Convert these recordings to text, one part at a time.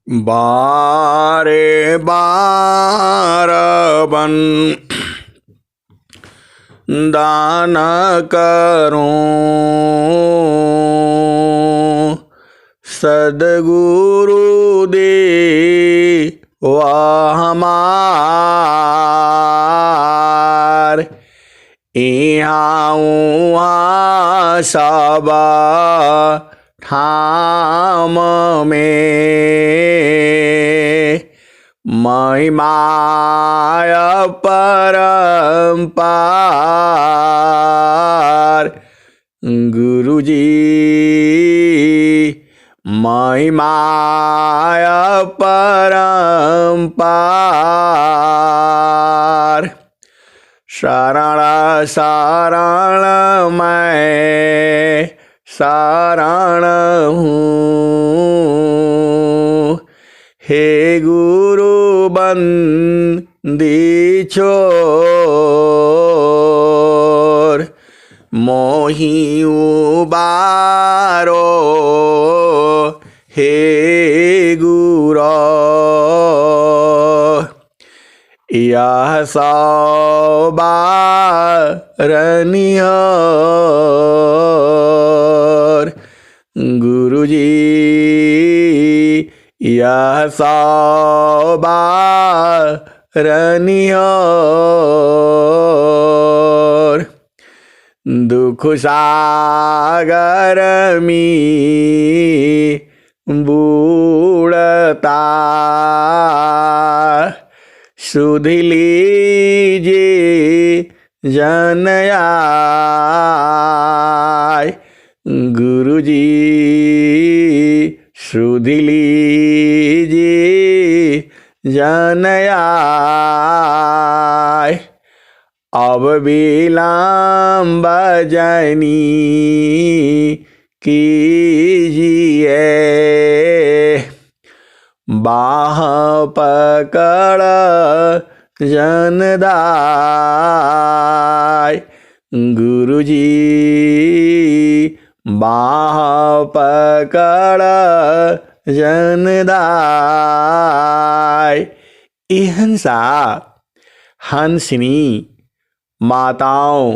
बारे बार बन दान करूं, सदगुरु दे वह हमार। यहाँ सब ठाम में महिमाय परम्पार। गुरुजी महिमाय परम्पार। शरण शरण मैं शरण हूँ, हे गुरु बंदी छोर। मोहि उबारो हे गुरो, यह सौबारनियर। गुरुजी यह सौबारनियर। दुख सागर में बूढ़ता सुध लीजिए जन आय। गुरुजी सुध लीजिए जन आय। अब विलम्ब जनी कीजिए, बाह पकड़ जनदाय। गुरुजी बाह पकड़ जनदाय। इहंसा हंसिनी माताओं,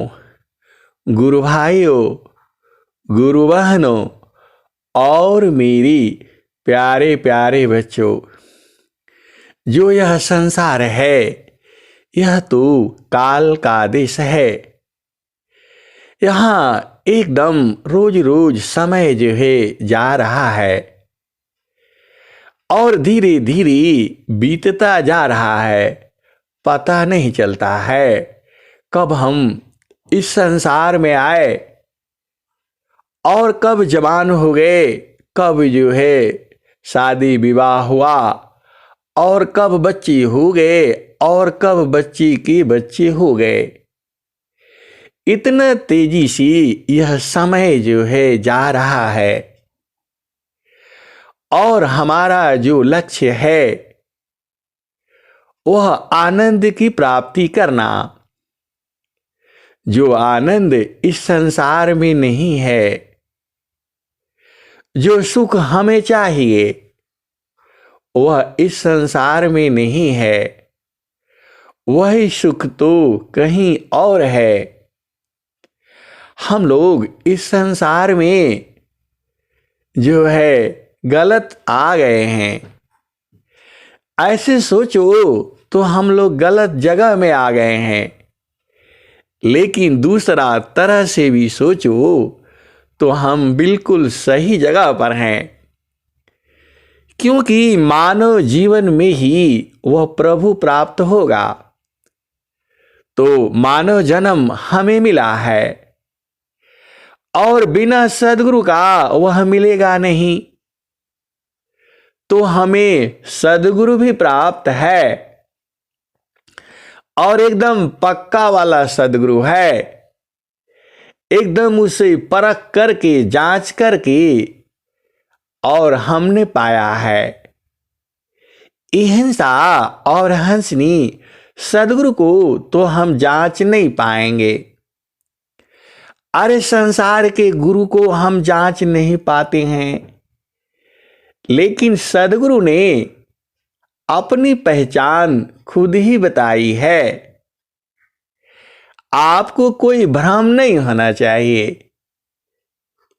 गुरु भाइयों, गुरु बहनों और मेरी प्यारे प्यारे बच्चों, जो यह संसार है यह तो काल का देश है। यहाँ एकदम रोज रोज समय जो है जा रहा है और धीरे धीरे बीतता जा रहा है। पता नहीं चलता है कब हम इस संसार में आए और कब जवान हो गए, कब जो है शादी विवाह हुआ और कब बच्चे हो गए और कब बच्ची की बच्चे हो गए। इतना तेजी से यह समय जो है जा रहा है और हमारा जो लक्ष्य है वह आनंद की प्राप्ति करना। जो आनंद इस संसार में नहीं है, जो सुख हमें चाहिए वह इस संसार में नहीं है, वही सुख तो कहीं और है। हम लोग इस संसार में जो है गलत आ गए हैं। ऐसे सोचो तो हम लोग गलत जगह में आ गए हैं, लेकिन दूसरा तरह से भी सोचो तो हम बिल्कुल सही जगह पर हैं, क्योंकि मानव जीवन में ही वह प्रभु प्राप्त होगा। तो मानव जन्म हमें मिला है और बिना सद्गुरु का वह मिलेगा नहीं। तो हमें सद्गुरु भी प्राप्त है और एकदम पक्का वाला सद्गुरु है। एकदम उसे परख करके जांच करके और हमने पाया है। अहिंसा और हंसनी सद्गुरु को तो हम जांच नहीं पाएंगे। अरे संसार के गुरु को हम जांच नहीं पाते हैं, लेकिन सद्गुरु ने अपनी पहचान खुद ही बताई है। आपको कोई भ्रम नहीं होना चाहिए।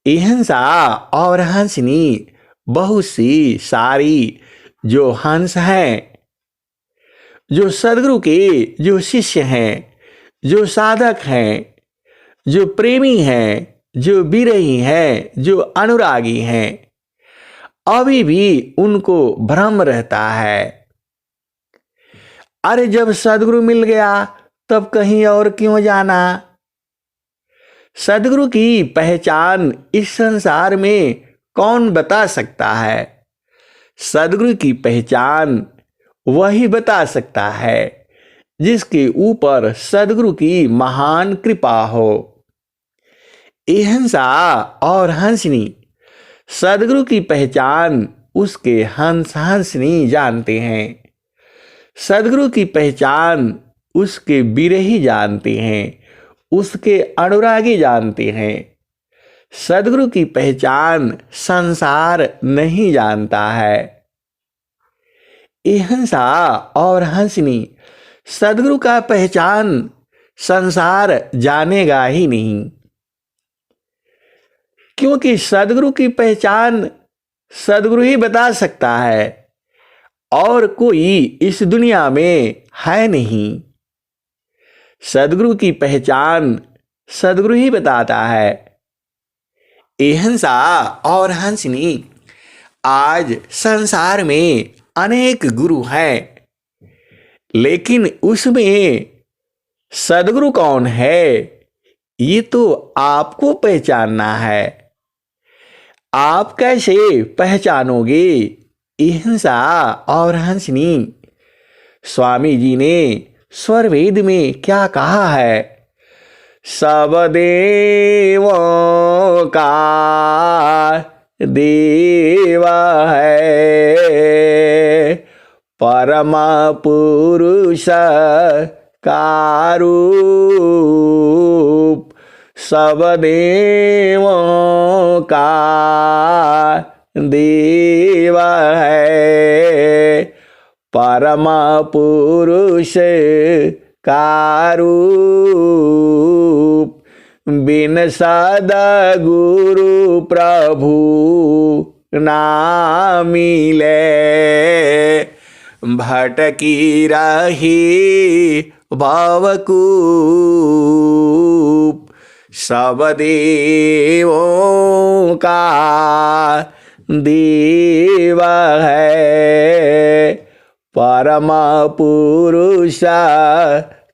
अहिंसा और हंसनी बहुत सी सारी जो हंस हैं, जो सद्गुरु के जो शिष्य हैं, जो साधक हैं, जो प्रेमी हैं, जो विरही हैं, जो अनुरागी हैं, अभी भी उनको भ्रम रहता है। अरे जब सद्गुरु मिल गया तब कहीं और क्यों जाना। सद्गुरु की पहचान इस संसार में कौन बता सकता है। सद्गुरु की पहचान वही बता सकता है जिसके ऊपर सद्गुरु की महान कृपा हो। अहिंसा और हंसनी सद्गुरु की पहचान उसके हंस हंसनी जानते हैं। सद्गुरु की पहचान उसके विरही जानते हैं, उसके अनुरागी जानते हैं। सद्गुरु की पहचान संसार नहीं जानता है। अहिंसा और हंसनी सद्गुरु का पहचान संसार जानेगा ही नहीं, क्योंकि सद्गुरु की पहचान सद्गुरु ही बता सकता है और कोई इस दुनिया में है नहीं। सद्गुरु की पहचान सद्गुरु ही बताता है। अहिंसा और हंसनी आज संसार में अनेक गुरु हैं, लेकिन उसमें सद्गुरु कौन है ये तो आपको पहचानना है। आप कैसे पहचानोगे अहिंसा और हंसनी। स्वामी जी ने स्वरवेद में क्या कहा है। सब देवों का देव है, परम पुरुष का रूप। सब देवों का देव है, परम पुरुष का रूप। बिन सद्गुरु प्रभु ना मिले, भटकी रही भवकूप। सब देवों का देव है, परम पुरुष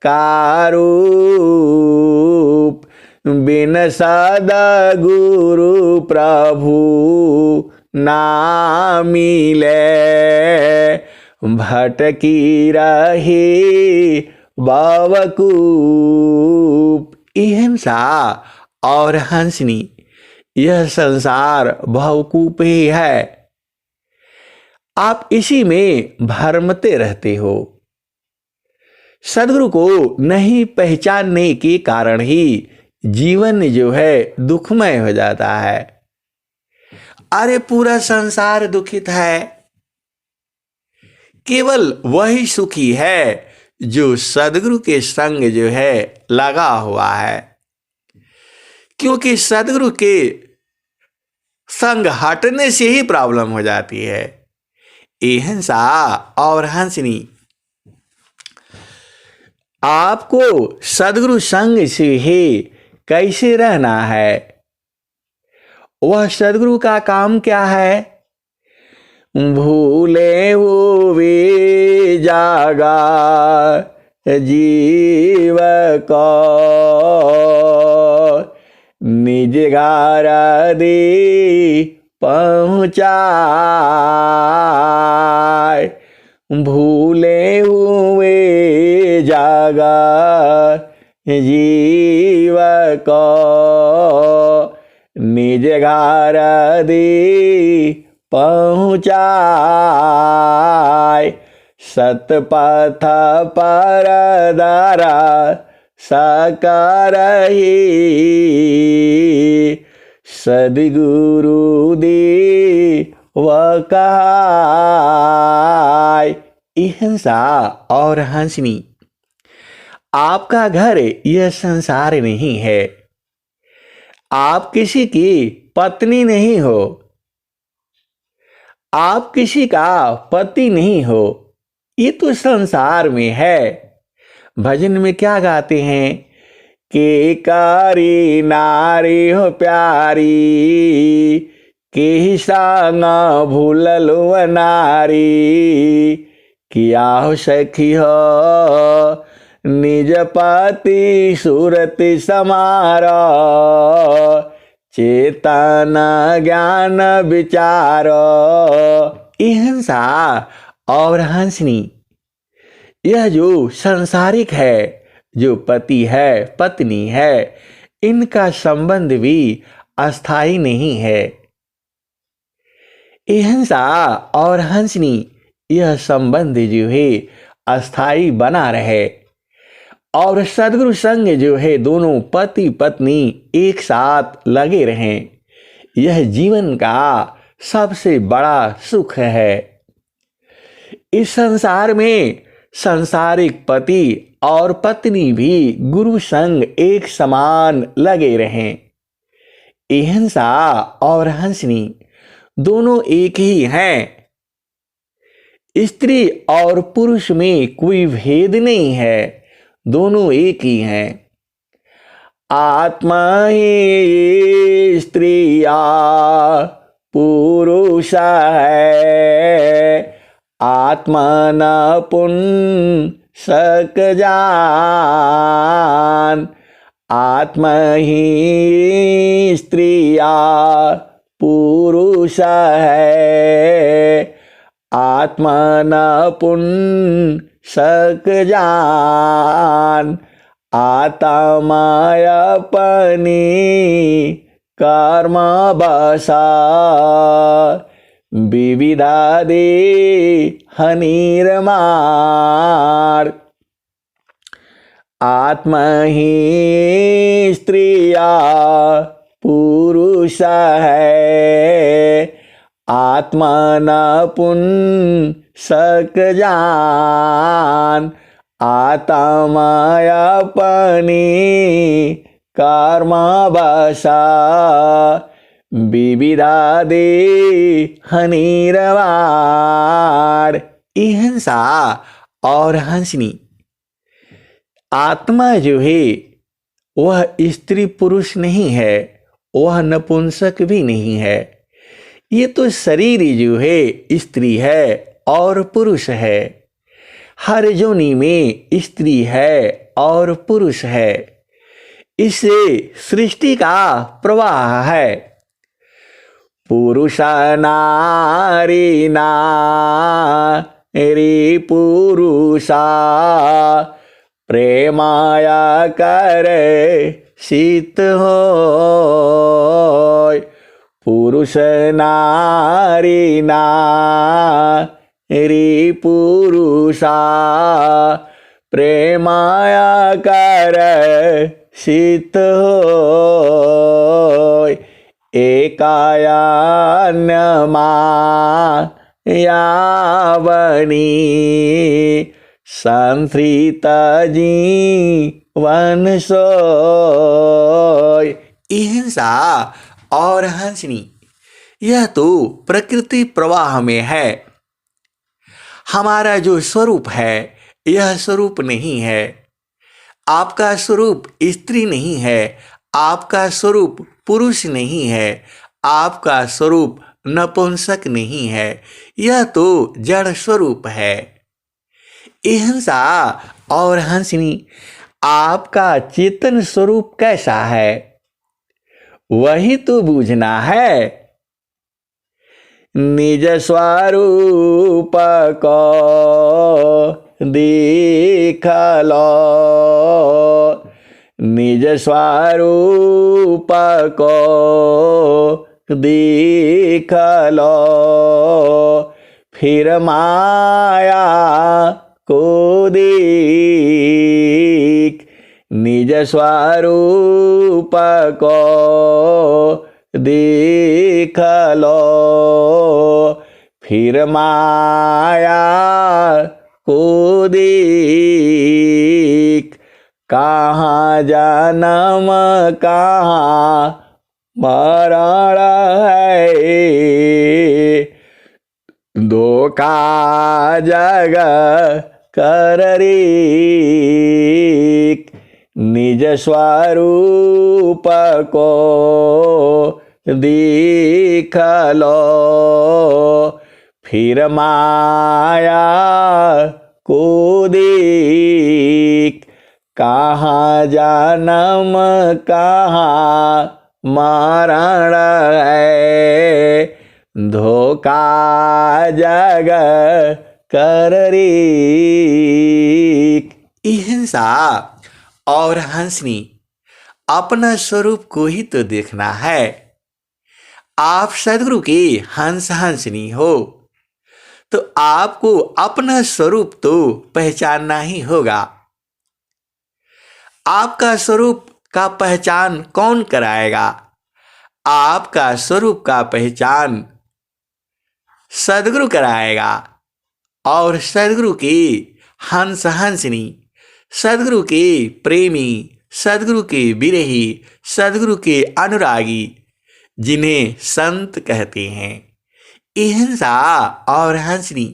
का रूप। बिन सद्गुरु प्रभु ना मिले, भटकी रही भवकूप। अहिंसा और हंसनी यह संसार भवकूप ही है। आप इसी में भरमते रहते हो। सद्गुरु को नहीं पहचानने के कारण ही जीवन जो है दुखमय हो जाता है। अरे पूरा संसार दुखित है, केवल वही सुखी है जो सद्गुरु के संग जो है लगा हुआ है। क्योंकि सद्गुरु के संग हटने से ही प्रॉब्लम हो जाती है। अहिंसा और हंसनी आपको सद्गुरु संग से ही कैसे रहना है। वह सद्गुरु का काम क्या है। भूले वो वे जागा जीव को, निज घर दे पहुँचाए। भूले हुए जागा जीव को, निज घर दे पहुँचाए। सतपथ पर दरा सकरही, सद्गुरु दे वह कहाय। हिंसा और हंसनी, आपका घर यह संसार नहीं है। आप किसी की पत्नी नहीं हो, आप किसी का पति नहीं हो, ये तो संसार में है। भजन में क्या गाते हैं कि कारी नारी हो प्यारी, के संग भूललु नारी, किया हो सखी हो निज पति सूरत समारो, चेतन ज्ञान विचार। हिंसा और हंसनी, यह जो सांसारिक है, जो पति है पत्नी है, इनका संबंध भी अस्थाई नहीं है। हिंसा और हंसनी, यह संबंध जो है अस्थाई बना रहे, और सद्गुरु संग जो है दोनों पति पत्नी एक साथ लगे रहें, यह जीवन का सबसे बड़ा सुख है। इस संसार में सांसारिक पति और पत्नी भी गुरु संग एक समान लगे रहें। हिंसा और हंसनी दोनों एक ही हैं। स्त्री और पुरुष में कोई भेद नहीं है, दोनों एक ही हैं। आत्मा ही स्त्रिया पुरुष है, आत्मा न पुंसक जान। आत्मा ही स्त्रिया पुरुष है, आत्मा न पुंसक जान। आत्मा अपनी कर्म बसा, विविधा दे हनिर्माण। आत्मा ही स्त्रिया पुरुष है, आत्मा न पुंसक जान। आत्मा अपनी कर्म बसा, विविधा दे हनिर्वाण। हिंसा और हंसनी, आत्मा जो है वह स्त्री पुरुष नहीं है, वह नपुंसक भी नहीं है। ये तो शरीर जो है स्त्री है और पुरुष है। हर योनि में स्त्री है और पुरुष है। इससे सृष्टि का प्रवाह है। पुरुष नारी नारी पुरुषा, प्रेमाया करे शीत होय। पुरुष नारी नारी पुरुषा, प्रेमाया करे शीत होय। एकायान्यमा यावनी, संश्रित जीवन सोय। हिंसा और हंसनी, यह तो प्रकृति प्रवाह में है। हमारा जो स्वरूप है यह स्वरूप नहीं है। आपका स्वरूप स्त्री नहीं है, आपका स्वरूप पुरुष नहीं है, आपका स्वरूप नपुंसक नहीं है। यह तो जड़ स्वरूप है। हिंसा और हंसनी, आपका चेतन स्वरूप कैसा है वही तो बूझना है। निज स्वरूप को देख लो, निज स्वरूप को देख लो। फिर माया को देख, निज स्वरूप को देख लो। फिर माया को देख, कहाँ जन्म कहाँ मरण है, धोखा जग कर रे, निज स्वरूप को देख लो, फिर माया को देख, कहाँ जन्म कहाँ मरण है, धोखा जग कर रे। हिंसा और हंसनी अपना स्वरूप को ही तो देखना है। आप सदगुरु के हंस हंसनी हो तो आपको अपना स्वरूप तो पहचानना ही होगा। आपका स्वरूप का पहचान कौन कराएगा? आपका स्वरूप का पहचान सदगुरु कराएगा। और सदगुरु के हंस हंसनी, सदगुरु के प्रेमी, सदगुरु के विरही, सदगुरु के अनुरागी, जिन्हें संत कहते हैं, हिंसा और हंसनी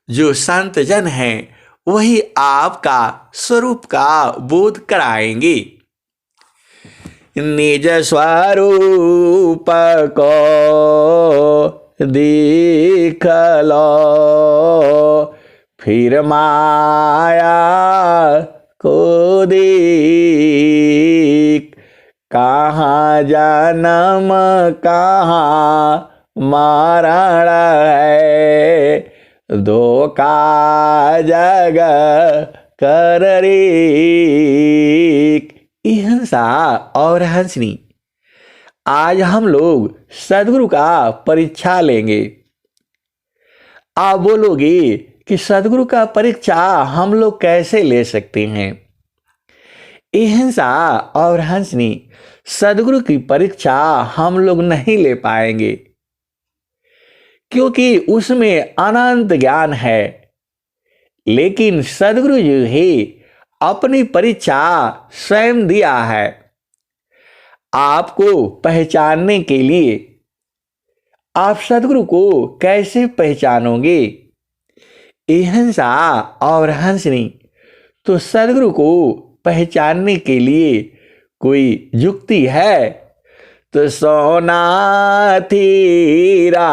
जो संत जन हैं वही आपका स्वरूप का बोध कराएंगे। निज स्वरूप को देख लो, फिर माया को देख, कहाँ जन्म कहाँ मरण है, धोखा जग कर रे। हिंसा और हंसनी आज हम लोग सदगुरु का परीक्षा लेंगे। आप बोलोगे कि सदगुरु का परीक्षा हम लोग कैसे ले सकते हैं? हिंसा और हंसनी सदगुरु की परीक्षा हम लोग नहीं ले पाएंगे, क्योंकि उसमें अनंत ज्ञान है। लेकिन सदगुरु जी ही अपनी परीक्षा स्वयं दिया है आपको पहचानने के लिए। आप सदगुरु को कैसे पहचानोगे? हिंसा और हंसनी तो सदगुरु को पहचानने के लिए कोई युक्ति है? तो सोना थीरा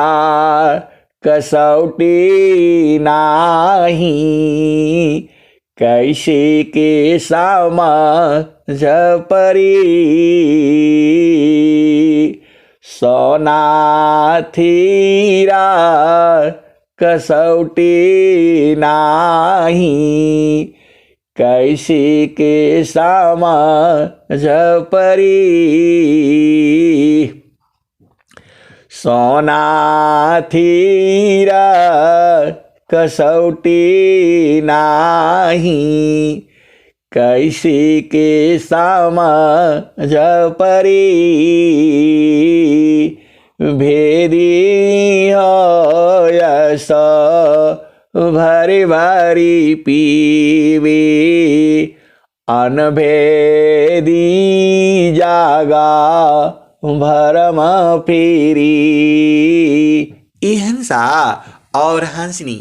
कसौटी नाही, कैसे के समझ परी, सोना थीरा कसौटी नाही, कैसे के समझ परी, सोना थीरा कसौटी नाही, कैसे के समझ परी, भेदी हो यस भरी भरी पीवे, अनभेदी जागा भरम फेरी। हिंसा और हंसनी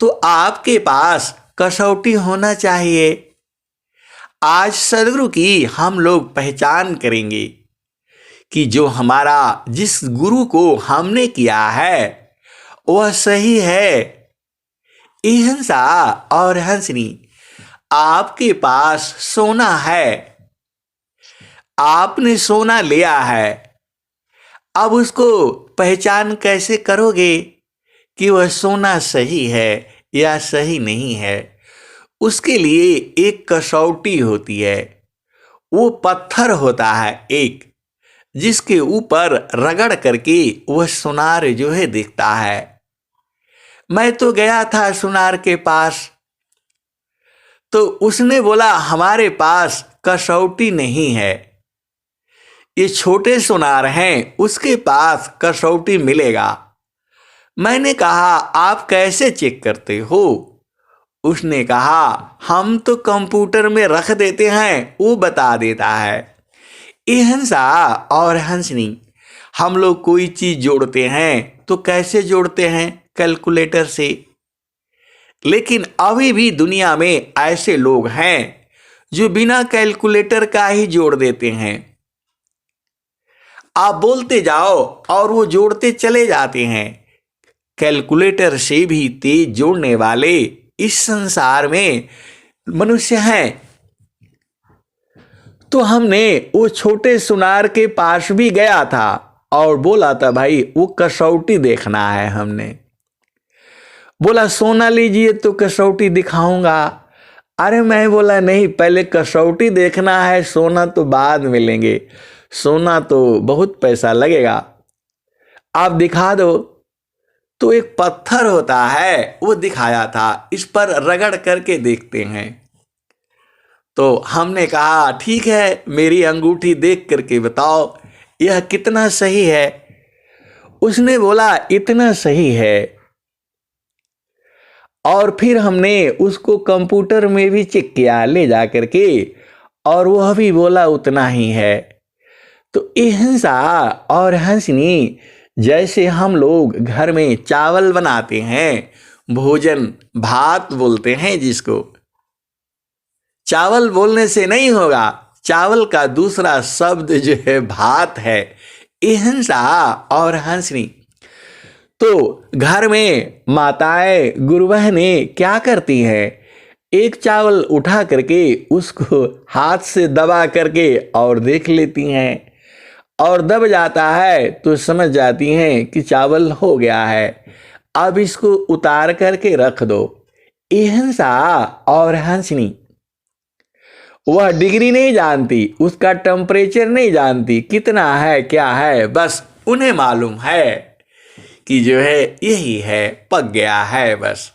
तो आपके पास कसौटी होना चाहिए। आज सदगुरु की हम लोग पहचान करेंगे कि जो हमारा जिस गुरु को हमने किया है वह सही है। हिंसा और हंसनी आपके पास सोना है, आपने सोना लिया है, अब उसको पहचान कैसे करोगे कि वह सोना सही है या सही नहीं है? उसके लिए एक कसौटी होती है, वो पत्थर होता है एक, जिसके ऊपर रगड़ करके वह सुनार जो है दिखता है। मैं तो गया था सुनार के पास, तो उसने बोला हमारे पास कसौटी नहीं है, ये छोटे सुनार हैं, उसके पास कसौटी मिलेगा। मैंने कहा, आप कैसे चेक करते हो? उसने कहा, हम तो कंप्यूटर में रख देते हैं, वो बता देता है। ये हंसा और हंसनी, हम लोग कोई चीज जोड़ते हैं तो कैसे जोड़ते हैं? कैलकुलेटर से। लेकिन अभी भी दुनिया में ऐसे लोग हैं जो बिना कैलकुलेटर का ही जोड़ देते हैं। आप बोलते जाओ और वो जोड़ते चले जाते हैं। कैलकुलेटर से भी तेज जोड़ने वाले इस संसार में मनुष्य हैं। तो हमने वो छोटे सुनार के पास भी गया था और बोला था, भाई वो कसौटी देखना है। हमने बोला, सोना लीजिए तो कसौटी दिखाऊंगा। अरे मैं बोला, नहीं, पहले कसौटी देखना है, सोना तो बाद में लेंगे, सोना तो बहुत पैसा लगेगा, आप दिखा दो। तो एक पत्थर होता है, वो दिखाया था, इस पर रगड़ करके देखते हैं। तो हमने कहा, ठीक है, मेरी अंगूठी देख करके बताओ यह कितना सही है। उसने बोला, इतना सही है। और फिर हमने उसको कंप्यूटर में भी चेक किया ले जा करके, और वह भी बोला उतना ही है। तो ये हंसा और हंसनी, जैसे हम लोग घर में चावल बनाते हैं, भोजन भात बोलते हैं जिसको, चावल बोलने से नहीं होगा, चावल का दूसरा शब्द जो है भात है। ये हंसा और हंसनी, तो घर में माताएं गुरुबहनें क्या करती हैं? एक चावल उठा करके उसको हाथ से दबा करके और देख लेती हैं, और दब जाता है तो समझ जाती हैं कि चावल हो गया है, अब इसको उतार करके रख दो। ये हंसा और हंसनी, वह डिग्री नहीं जानती, उसका टेम्परेचर नहीं जानती कितना है क्या है, बस उन्हें मालूम है कि जो है यही है, पक गया है बस।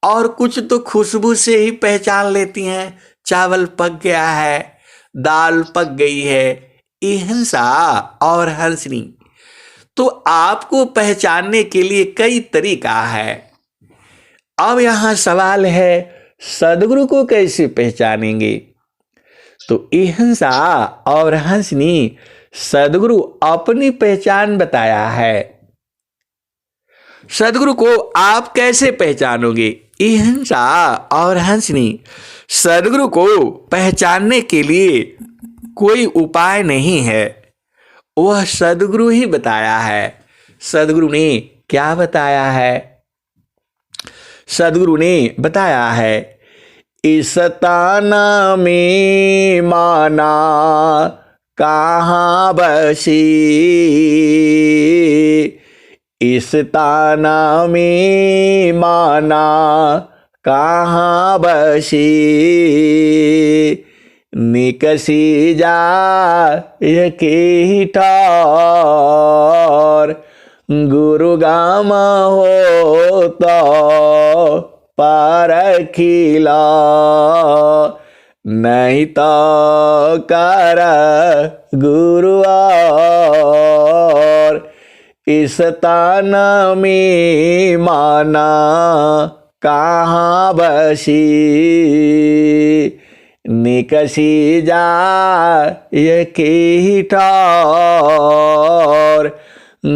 और कुछ तो खुशबू से ही पहचान लेती हैं, चावल पक गया है, दाल पक गई है। ये हंसा और हंसनी। तो आपको पहचानने के लिए कई तरीका है। अब यहां सवाल है, सदगुरु को कैसे पहचानेंगे? तो ये हंसा और हंसनी, सदगुरु अपनी पहचान बताया है। सदगुरु को आप कैसे पहचानोगे? ये हंसा और हंसनी, सदगुरु को पहचानने के लिए कोई उपाय नहीं है, वह सदगुरु ही बताया है। सदगुरु ने क्या बताया है? सदगुरु ने बताया है, इस ताना में माना कहाँ बसी, इस ताना में माना कहाँ बसी, निकसी जा के ही ठार, गुरु गाम हो तो पारखिला, नहीं तो कर गुरु और, इस तान में माना कहाँ बसी, निकसी जा के ही ठार,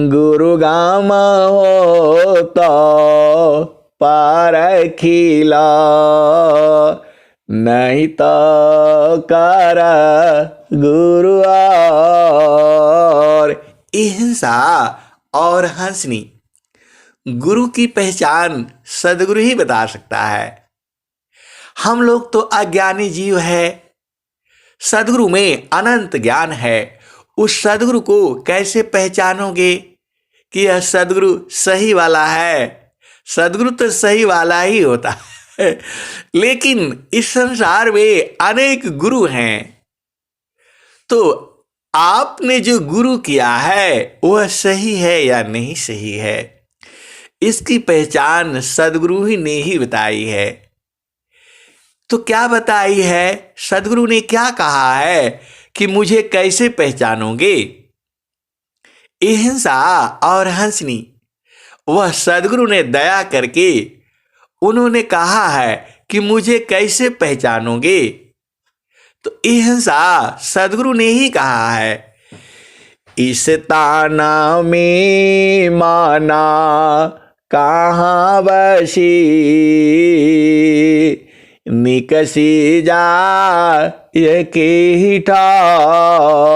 गुरु गाम हो तो पारखिला, नहीं तो कर गुरु और। हिंसा और हंसनी, गुरु की पहचान सदगुरु ही बता सकता है। हम लोग तो अज्ञानी जीव है, सदगुरु में अनंत ज्ञान है। उस सदगुरु को कैसे पहचानोगे कि यह सदगुरु सही वाला है? सदगुरु तो सही वाला ही होता है, लेकिन इस संसार में अनेक गुरु हैं। तो आपने जो गुरु किया है वह सही है या नहीं सही है, इसकी पहचान सदगुरु ही ने ही बताई है। तो क्या बताई है? सदगुरु ने क्या कहा है कि मुझे कैसे पहचानोगे? हिंसा और हंसनी, वह सद्गुरु ने दया करके उन्होंने कहा है कि मुझे कैसे पहचानोगे। तो अहिंसा सद्गुरु ने ही कहा है, इस ताना में माना कहाँ बसी, निकसी जा ये के ही ठार,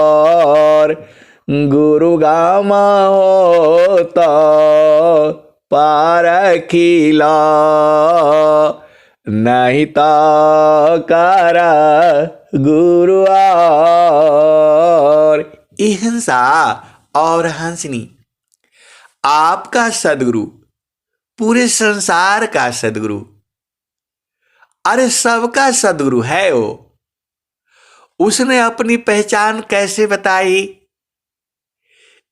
गुरु गामा हो तो पारखिला, नहीं तो करा गुरु और। अहिंसा और हंसनी आपका सद्गुरु, पूरे संसार का सद्गुरु, अरे सबका सद्गुरु है वो। उसने अपनी पहचान कैसे बताई?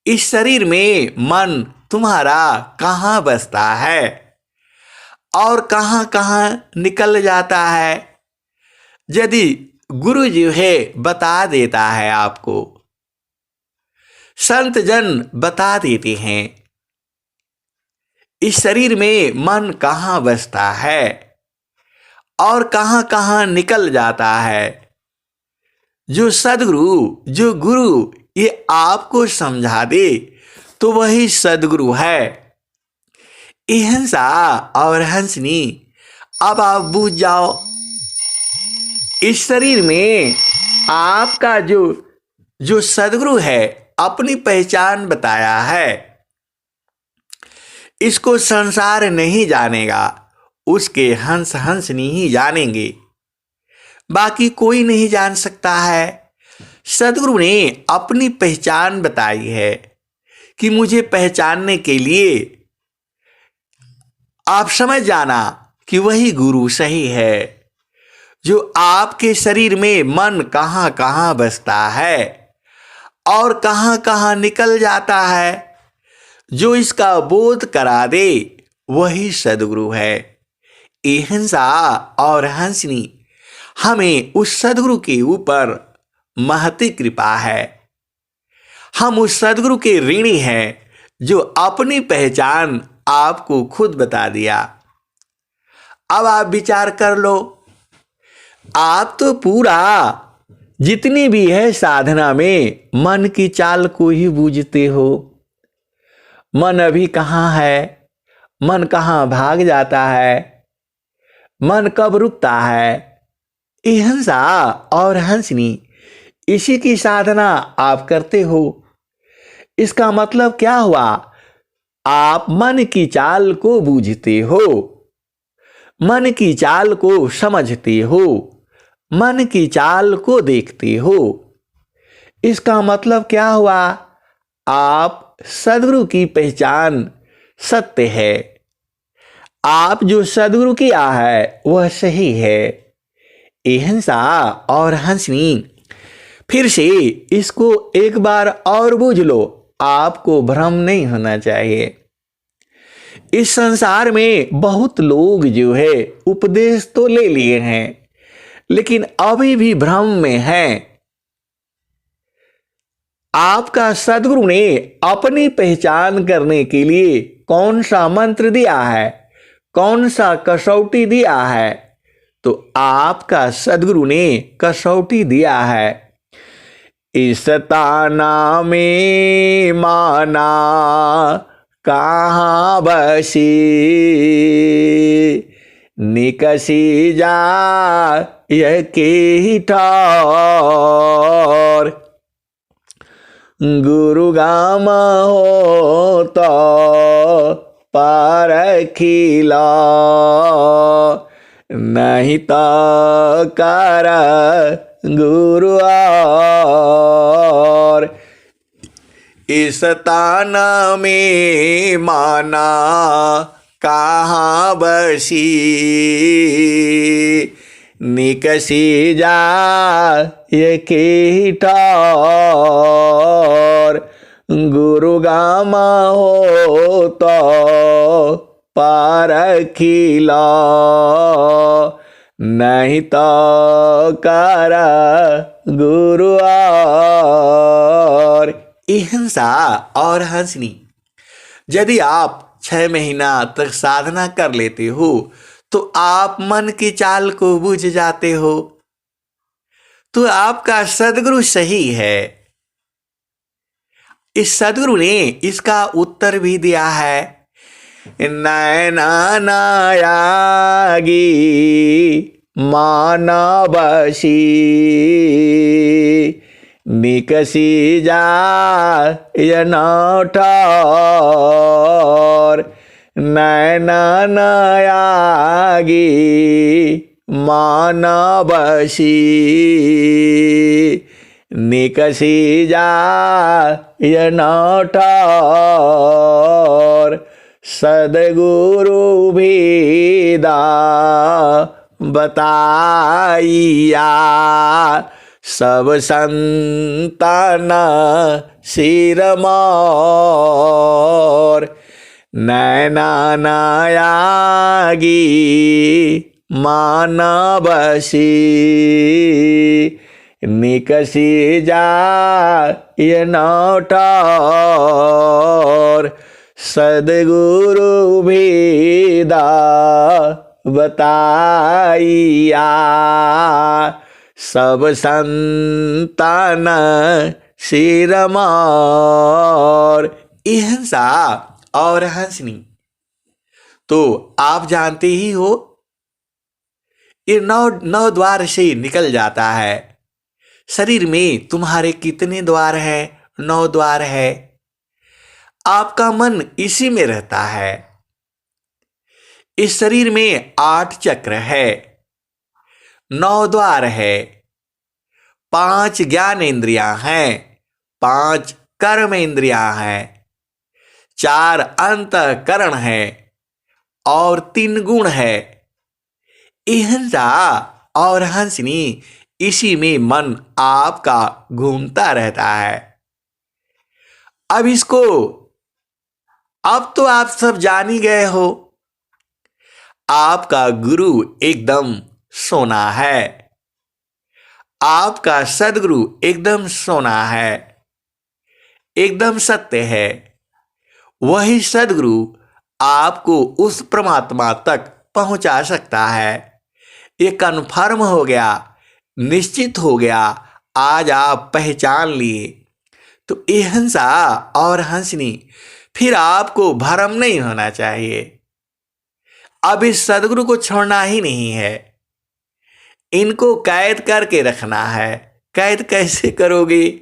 इस शरीर में मन तुम्हारा कहाँ बसता है और कहाँ कहाँ निकल जाता है, यदि गुरु जी है बता देता है आपको, संत जन बता देते हैं इस शरीर में मन कहाँ बसता है और कहाँ कहाँ निकल जाता है। जो सद्गुरु, जो गुरु ये आपको समझा दे तो वही सद्गुरु है। अहिंसा और हंसनी अब आप बूझ जाओ, इस शरीर में आपका जो सद्गुरु है अपनी पहचान बताया है, इसको संसार नहीं जानेगा, उसके हंस हंसनी ही जानेंगे, बाकी कोई नहीं जान सकता है। सद्गुरु ने अपनी पहचान बताई है कि मुझे पहचानने के लिए आप समझ जाना कि वही गुरु सही है। जो आपके शरीर में मन कहाँ कहाँ बसता है और कहाँ कहाँ निकल जाता है, जो इसका बोध करा दे वही सद्गुरु है। अहिंसा और हंसनी हमें उस सद्गुरु के ऊपर महती कृपा है। हम उस सद्गुरु के ऋणी हैं जो अपनी पहचान आपको खुद बता दिया। अब आप विचार कर लो, आप तो पूरा जितनी भी है साधना में मन की चाल को ही बूझते हो। मन अभी कहाँ है, मन कहाँ भाग जाता है, मन कब रुकता है। अहिंसा और हंसनी इसी की साधना आप करते हो। इसका मतलब क्या हुआ? आप मन की चाल को बूझते हो, मन की चाल को समझते हो, मन की चाल को देखते हो। इसका मतलब क्या हुआ? आप सद्गुरु की पहचान सत्य है। आप जो सद्गुरु किया है वह सही है। अहिंसा और हंसनी फिर से इसको एक बार और बूझ लो, आपको भ्रम नहीं होना चाहिए। इस संसार में बहुत लोग जो है उपदेश तो ले लिए हैं, लेकिन अभी भी भ्रम में हैं। आपका सद्गुरु ने अपनी पहचान करने के लिए कौन सा मंत्र दिया है, कौन सा कसौटी दिया है? तो आपका सद्गुरु ने कसौटी दिया है, इस ताना में माना कहाँ बसी, निकसी जा यह के ही ठार, गुरु गामा हो तो पारखिला, नहीं तो कर गुरु और। इस ताना में माना कहाँ बसी, निकसी जा ये के ही ठार, गुरु गामा हो तो पारखिला, नहीं तो कर गुरु और। अहिंसा और हंसनी यदि आप 6 महीना तक साधना कर लेते हो तो आप मन की चाल को बुझ जाते हो। तो आपका सदगुरु सही है। इस सदगुरु ने इसका उत्तर भी दिया है। नैना नायागी मानवसी निकसी जा ठौर। नैना नायागी मानवसी निकसी जा ठौर। सदगुरु भेदा बताइया सब संतान सिर मोर। नैना नायागी मानवसी निकसी जा ठौर। सदगुरु भेदा बताइया सब संतान सिर मोर। हिंसा और हंसनी तो आप जानते ही हो, ये नौ द्वार से निकल जाता है। शरीर में तुम्हारे कितने द्वार है? 9 द्वार है। आपका मन इसी में रहता है। इस शरीर में 8 चक्र है, 9 द्वार है, 5 ज्ञान इंद्रियां हैं, 5 कर्म इंद्रियां हैं, 4 अंतःकरण है और 3 गुण है। हिंसा और हंसनी, इसी में मन आपका घूमता रहता है। अब तो आप सब जान ही गए हो, आपका गुरु एकदम सोना है। आपका सदगुरु एकदम सोना है, एकदम सत्य है। वही सदगुरु आपको उस परमात्मा तक पहुंचा सकता है। ये कन्फर्म हो गया, निश्चित हो गया, आज आप पहचान लिए। तो हिंसा और हंसनी, फिर आपको भ्रम नहीं होना चाहिए। अब इस सदगुरु को छोड़ना ही नहीं है, इनको कैद करके रखना है। कैद कैसे करोगे?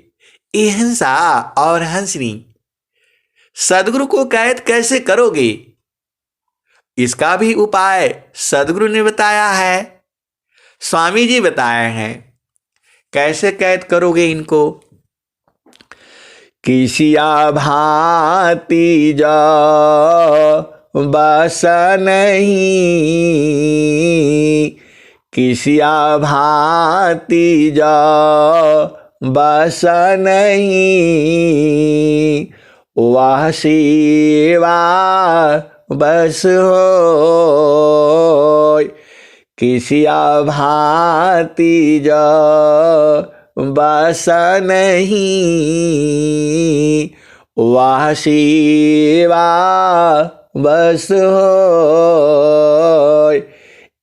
हिंसा और हंसनी, सदगुरु को कैद कैसे करोगे? इसका भी उपाय सदगुरु ने बताया है, स्वामी जी बताए हैं। कैसे कैद करोगे इनको? किसिया भांति जा बस नहीं, किसिया भांति जा बस नहीं, वह सेवा बस हो। किसिया भांति जा बस नहीं, वह सेवा बस हो।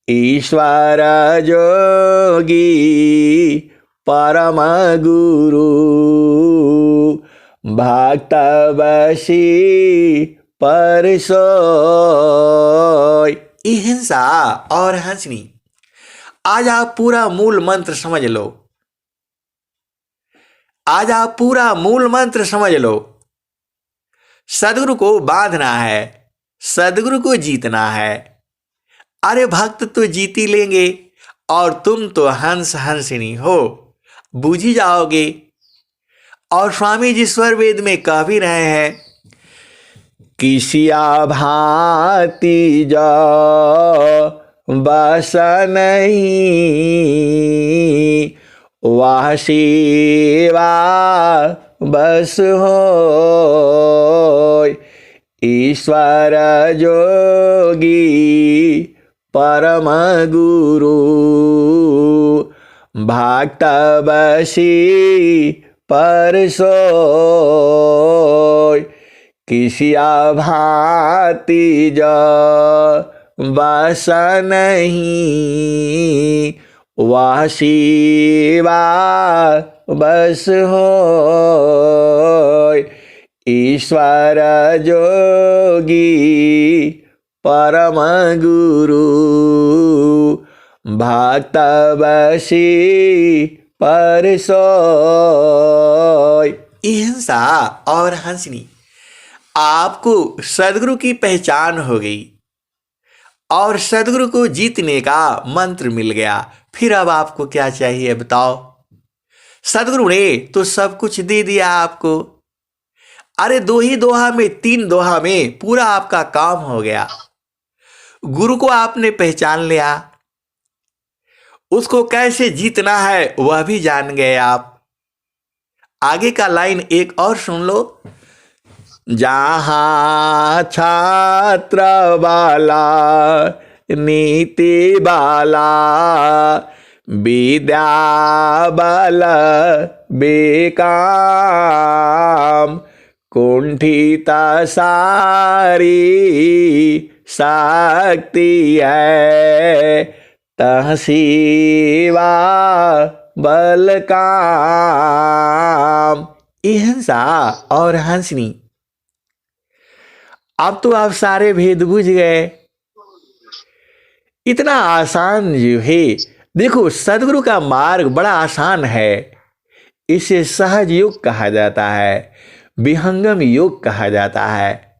ईश्वर जोगी परम गुरु, भक्त बसी परसोय। हिंसा और हंसनी, आज आप पूरा मूल मंत्र समझ लो। आज आप पूरा मूल मंत्र समझ लो। सदगुरु को बांधना है, सदगुरु को जीतना है। अरे भक्त तो जीत ही लेंगे, और तुम तो हंस हंसनी हो, बूझ ही जाओगे। और स्वामी जी स्वर वेद में कह भी रहे हैं, किसिया भांति जा बस नहीं, वह सेवा बस हो। ईश्वर जोगी परम गुरु, भक्त बसी परसोय। किसिया भांति जो बस नहीं, वह शिवा बस होय। ईश्वर जोगी परम गुरु, भक्त बसी पर सोय। अहिंसा और हंसनी, आपको सदगुरु की पहचान हो गई और सदगुरु को जीतने का मंत्र मिल गया। फिर अब आपको क्या चाहिए बताओ? सदगुरु ने तो सब कुछ दे दिया आपको। अरे 2 ही दोहा में, 3 दोहा में पूरा आपका काम हो गया। गुरु को आपने पहचान लिया, उसको कैसे जीतना है वह भी जान गए आप। आगे का लाइन एक और सुन लो। जहाँ छात्र बाला नीति बाला, विद्या बल बेकाम, कुंठित सारी शक्ति है, तह शिवा बल काम। अहिंसा और हंसनी, अब तो आप सारे भेद बुझ गए। इतना आसान जो है, देखो सदगुरु का मार्ग बड़ा आसान है। इसे सहज योग कहा जाता है, विहंगम योग कहा जाता है।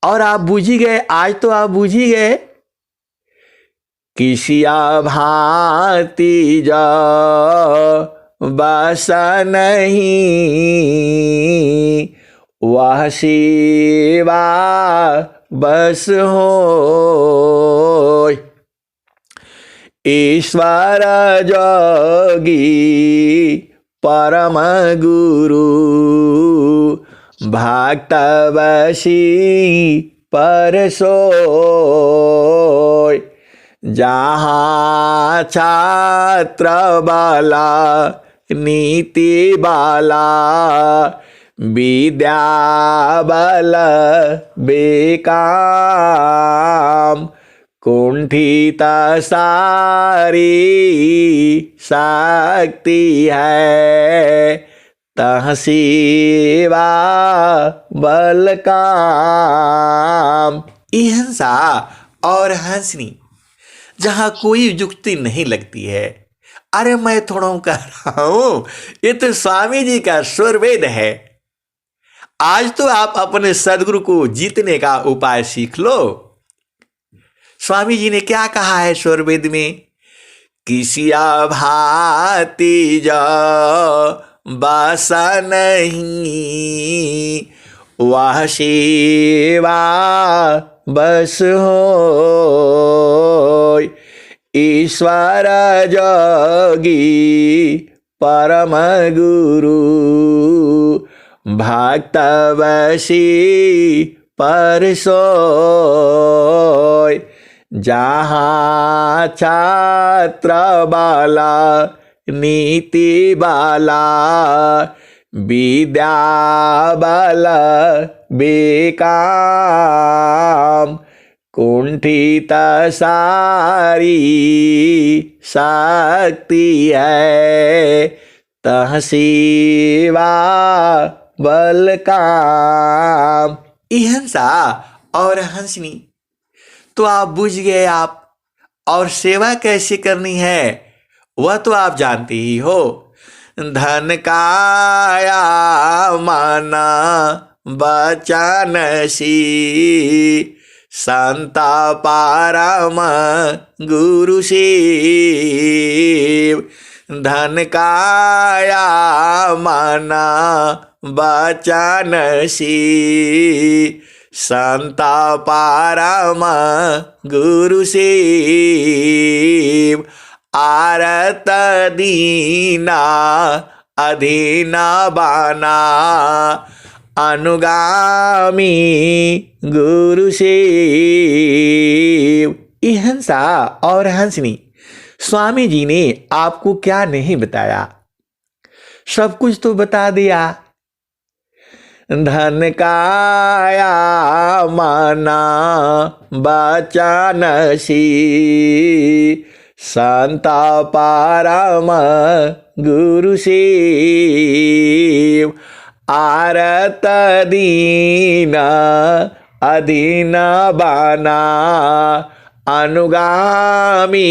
और आप बूझ ही गए, आज तो आप बूझ ही गए। किसिया भांति जो बस नहीं, वह शिवा बस होय। ईश्वर जोगी परम गुरु, भक्त बसी पर सोय। जहाँ छात्र बाला नीति बाला, विद्या बल बेकाम, कुंठित सारी शक्ति है, तह शिवा बल काम। अहिंसा और हंसनी, जहां कोई युक्ति नहीं लगती है। अरे मैं थोड़ा कह रहा हूं, ये तो स्वामी जी का स्वरवेद है। आज तो आप अपने सदगुरु को जीतने का उपाय सीख लो। स्वामी जी ने क्या कहा है स्वरवेद में? किसिया भांति जो बस नहीं, वह शिवा बस होय। ईश्वर जोगी परम गुरु, भक्त बसी पर सोय। जहाँ छात्र बाला नीति बाला, विद्या बल बेकाम, कुंठित सारी शक्ति है, तह शिवा बल काम। अहिंसा और हंसनी, तो आप बुझ गए आप। और सेवा कैसे करनी है वह तो आप जानते ही हो। धन काया माना बचन सी, संता पारम गुरु शिव। धन काया माना बचन सी, संता पारम गुरु शिव। आरत दीना अधीना बाना, अनुगामी गुरु शिव। अहिंसा और हंसनी, स्वामी जी ने आपको क्या नहीं बताया, सब कुछ तो बता दिया। धन काया मना बचनसी संत परम गुरु शिव आरत दीन अधीन बना अनुगामी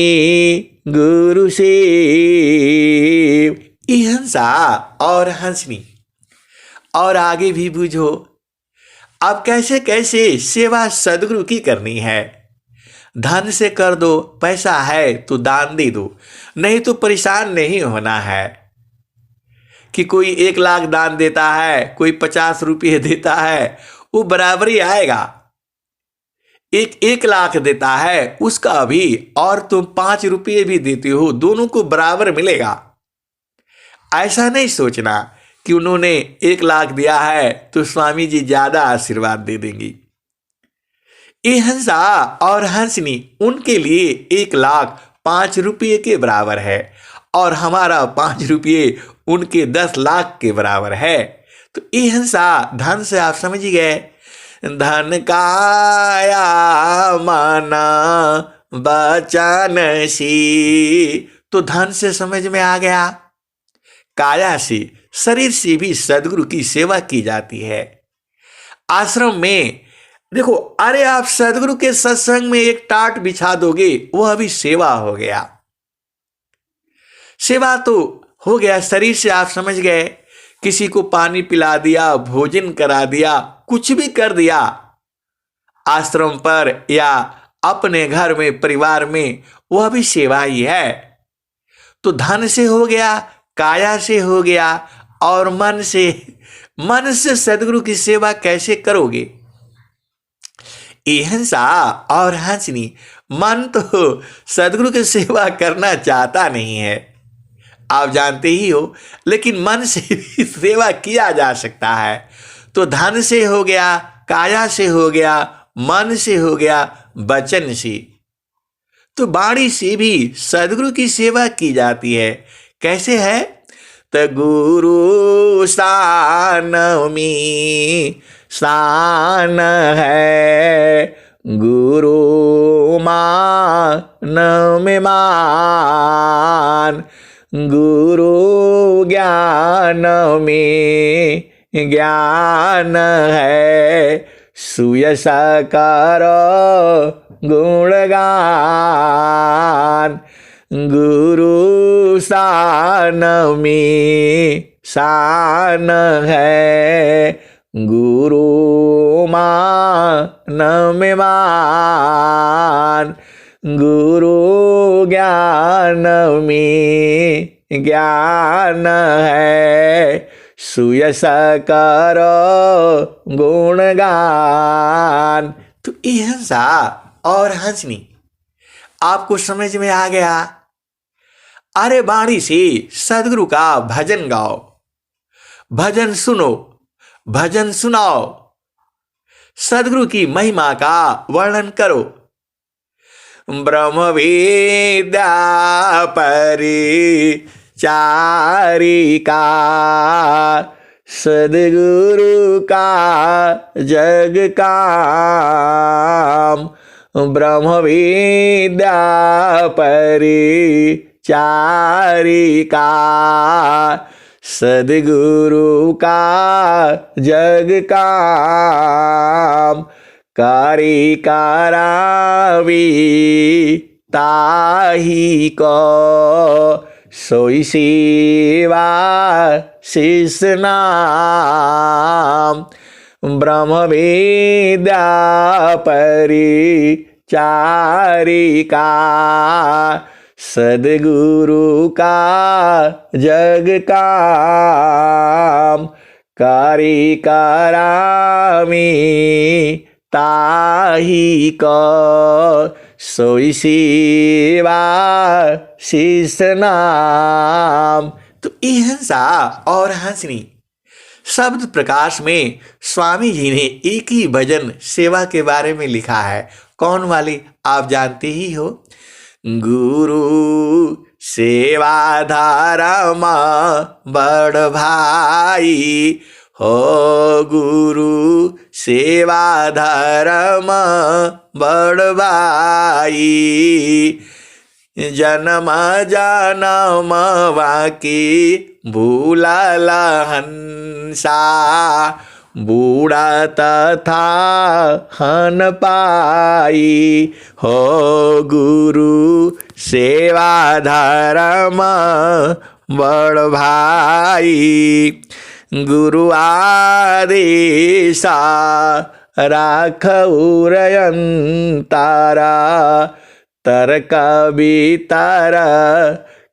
गुरु शिव। हंसा और हंसनी। और आगे भी बूझो अब कैसे कैसे सेवा सदगुरु की करनी है। धन से कर दो, पैसा है तो दान दे दो, नहीं तो परेशान नहीं होना है कि कोई 1 लाख दान देता है, कोई 50 रुपये देता है, वो बराबरी आएगा। 1 लाख देता है उसका भी और तुम 5 रुपये भी देते हो, दोनों को बराबर मिलेगा। ऐसा नहीं सोचना कि उन्होंने 1 लाख दिया है तो स्वामी जी ज्यादा आशीर्वाद दे देंगी। ये हंसा और हंसनी उनके लिए 1 लाख 5 रुपये के बराबर है और हमारा 5 रुपये उनके 10 लाख के बराबर है। तो ये हंसा धन से आप समझ गए। धन काया मना बचनसी, तो धन से समझ में आ गया। काया से, शरीर से भी सदगुरु की सेवा की जाती है। आश्रम में देखो, अरे आप सदगुरु के सत्संग में एक टाट बिछा दोगे, वह भी सेवा हो गया। सेवा तो हो गया, शरीर से आप समझ गए। किसी को पानी पिला दिया, भोजन करा दिया, कुछ भी कर दिया आश्रम पर या अपने घर में, परिवार में, वह भी सेवा ही है। तो धन से हो गया, काया से हो गया और मन से। मन से सदगुरु की सेवा कैसे करोगे? हंसा और हंसनी, मन तो सदगुरु की सेवा करना चाहता नहीं है, आप जानते ही हो, लेकिन मन से भी सेवा किया जा सकता है। तो धन से हो गया, काया से हो गया, मन से हो गया, वचन से। तो वाणी से भी सदगुरु की सेवा की जाती है। कैसे है? तो गुरु स्थान में स्थान है, गुरु मान में मान, गुरु ज्ञान में ज्ञान है, सुयश करो गुणगान, गुरु शान में शान है, गुरु मान में मान, गुरु ज्ञान में ज्ञान है, सुयश करो गुणगान। तो ये हंसा और हंसनी आपको समझ में आ गया। अरे वाणी से सदगुरु का भजन गाओ, भजन सुनो, भजन सुनाओ, सदगुरु की महिमा का वर्णन करो। ब्रह्म विद्या परिचारिका, सदगुरु का जग काम, ब्रह्म विद्या परिचारिका, सदगुरु का जग काम, कारी करावी ताही को, सोई सेवा शिष नाम, ब्रह्म विद्या परिचारिका, सदगुरु का जग काम, कारी करामी ताही को, सोई सेवा शिष नाम। तो ये हंसा और हंसनी शब्द प्रकाश में स्वामी जी ने एक ही भजन सेवा के बारे में लिखा है। कौन वाली? आप जानते ही हो। गुरु सेवा धर्म बड़ भाई, हो गुरु सेवा धर्म बड़वाई, जन्म जन्म वाकी भूलल हंसा, बूढ़ा तथा हन पाई, हो गुरु सेवा धर्म बड़ भाई, गुरु आदेशा राखउरयंतारा, तर्क बितर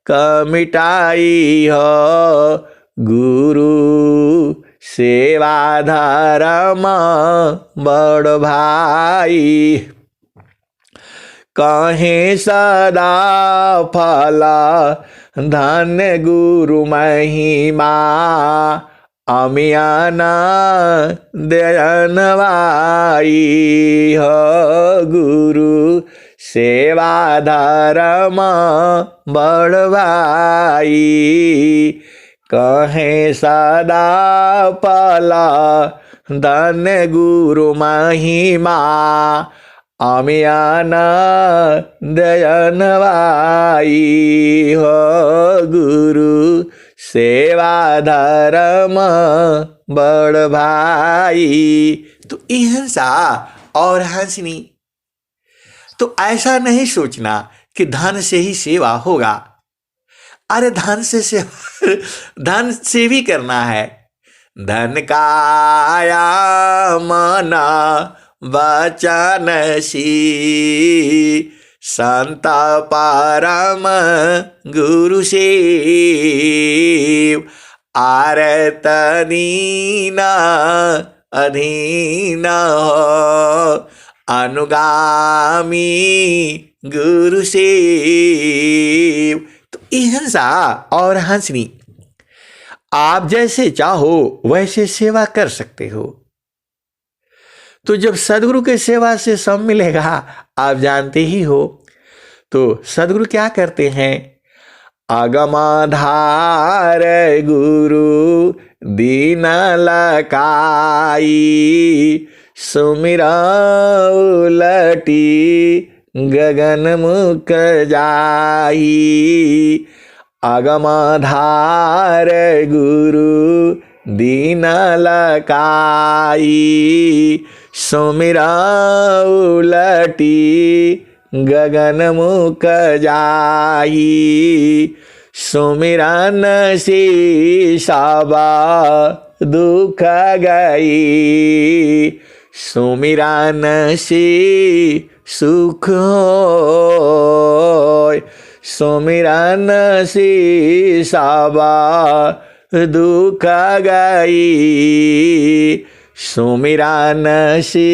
कमिटाई, हो गुरु सेवा धर्म बड़ भाई, कहें सदा फला धन्य गुरु महिमा, अमियाना दयनवाई, हो गुरु सेवा धर्म बड़ भाई, कहें सदा पला धन्य गुरु महिमा, अमियाना दयनवाई, हो गुरु सेवा धर्म बड़ भाई। तो अहिंसा और हंसनी, तो ऐसा नहीं सोचना कि धन से ही सेवा होगा। अरे धन से सेवा, धन से भी करना है। धन काया मना वचन सी, संत परम गुरु सेव, आरतनी न अधीन हो, अनुगामी गुरु सेव। तो अहिंसा और हंसनी, आप जैसे चाहो वैसे सेवा कर सकते हो। तो जब सदगुरु के सेवा से सब मिलेगा, आप जानते ही हो। तो सदगुरु क्या करते हैं? आगमाधार गुरु दीन लकाई, सुमिरा उलटी गगन मुख जाई, आगमाधार गुरु दीन लकाई, सुमिरा उलटी गगन मुख जाई, सुमिरन से साबा दुख गई, सुमिरन से सुख होय, सुमिरन से साबा दुख गई, सुमिरन से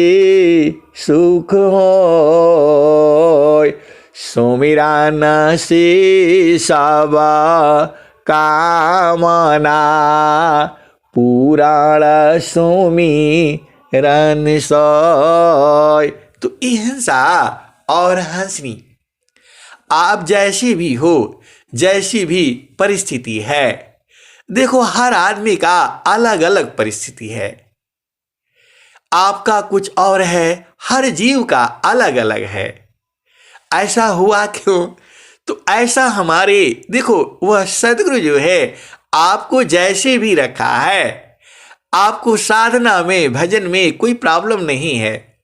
सुख होय, सुमिरन से साबा कामना, पुराण सुमिरन सोय। तो अहिंसा और हंसनी, आप जैसे भी हो, जैसी भी परिस्थिति है, देखो हर आदमी का अलग अलग परिस्थिति है। आपका कुछ और है, हर जीव का अलग अलग है। ऐसा हुआ क्यों? तो ऐसा हमारे, देखो वह सदगुरु जो है आपको जैसे भी रखा है, आपको साधना में भजन में कोई प्रॉब्लम नहीं है,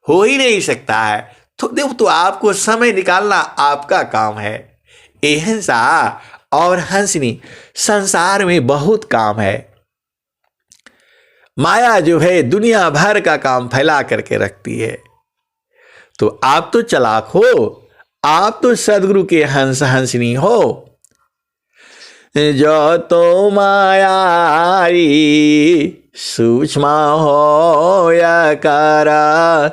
हो ही नहीं सकता है। तो देखो, तो आपको समय निकालना आपका काम है। अहिंसा और हंसनी, संसार में बहुत काम है। माया जो है दुनिया भर का काम फैला करके रखती है। तो आप तो चालाक हो, आप तो सदगुरु के हंस हंसनी हो। जो तो मायाई सूक्ष्म हो या करा,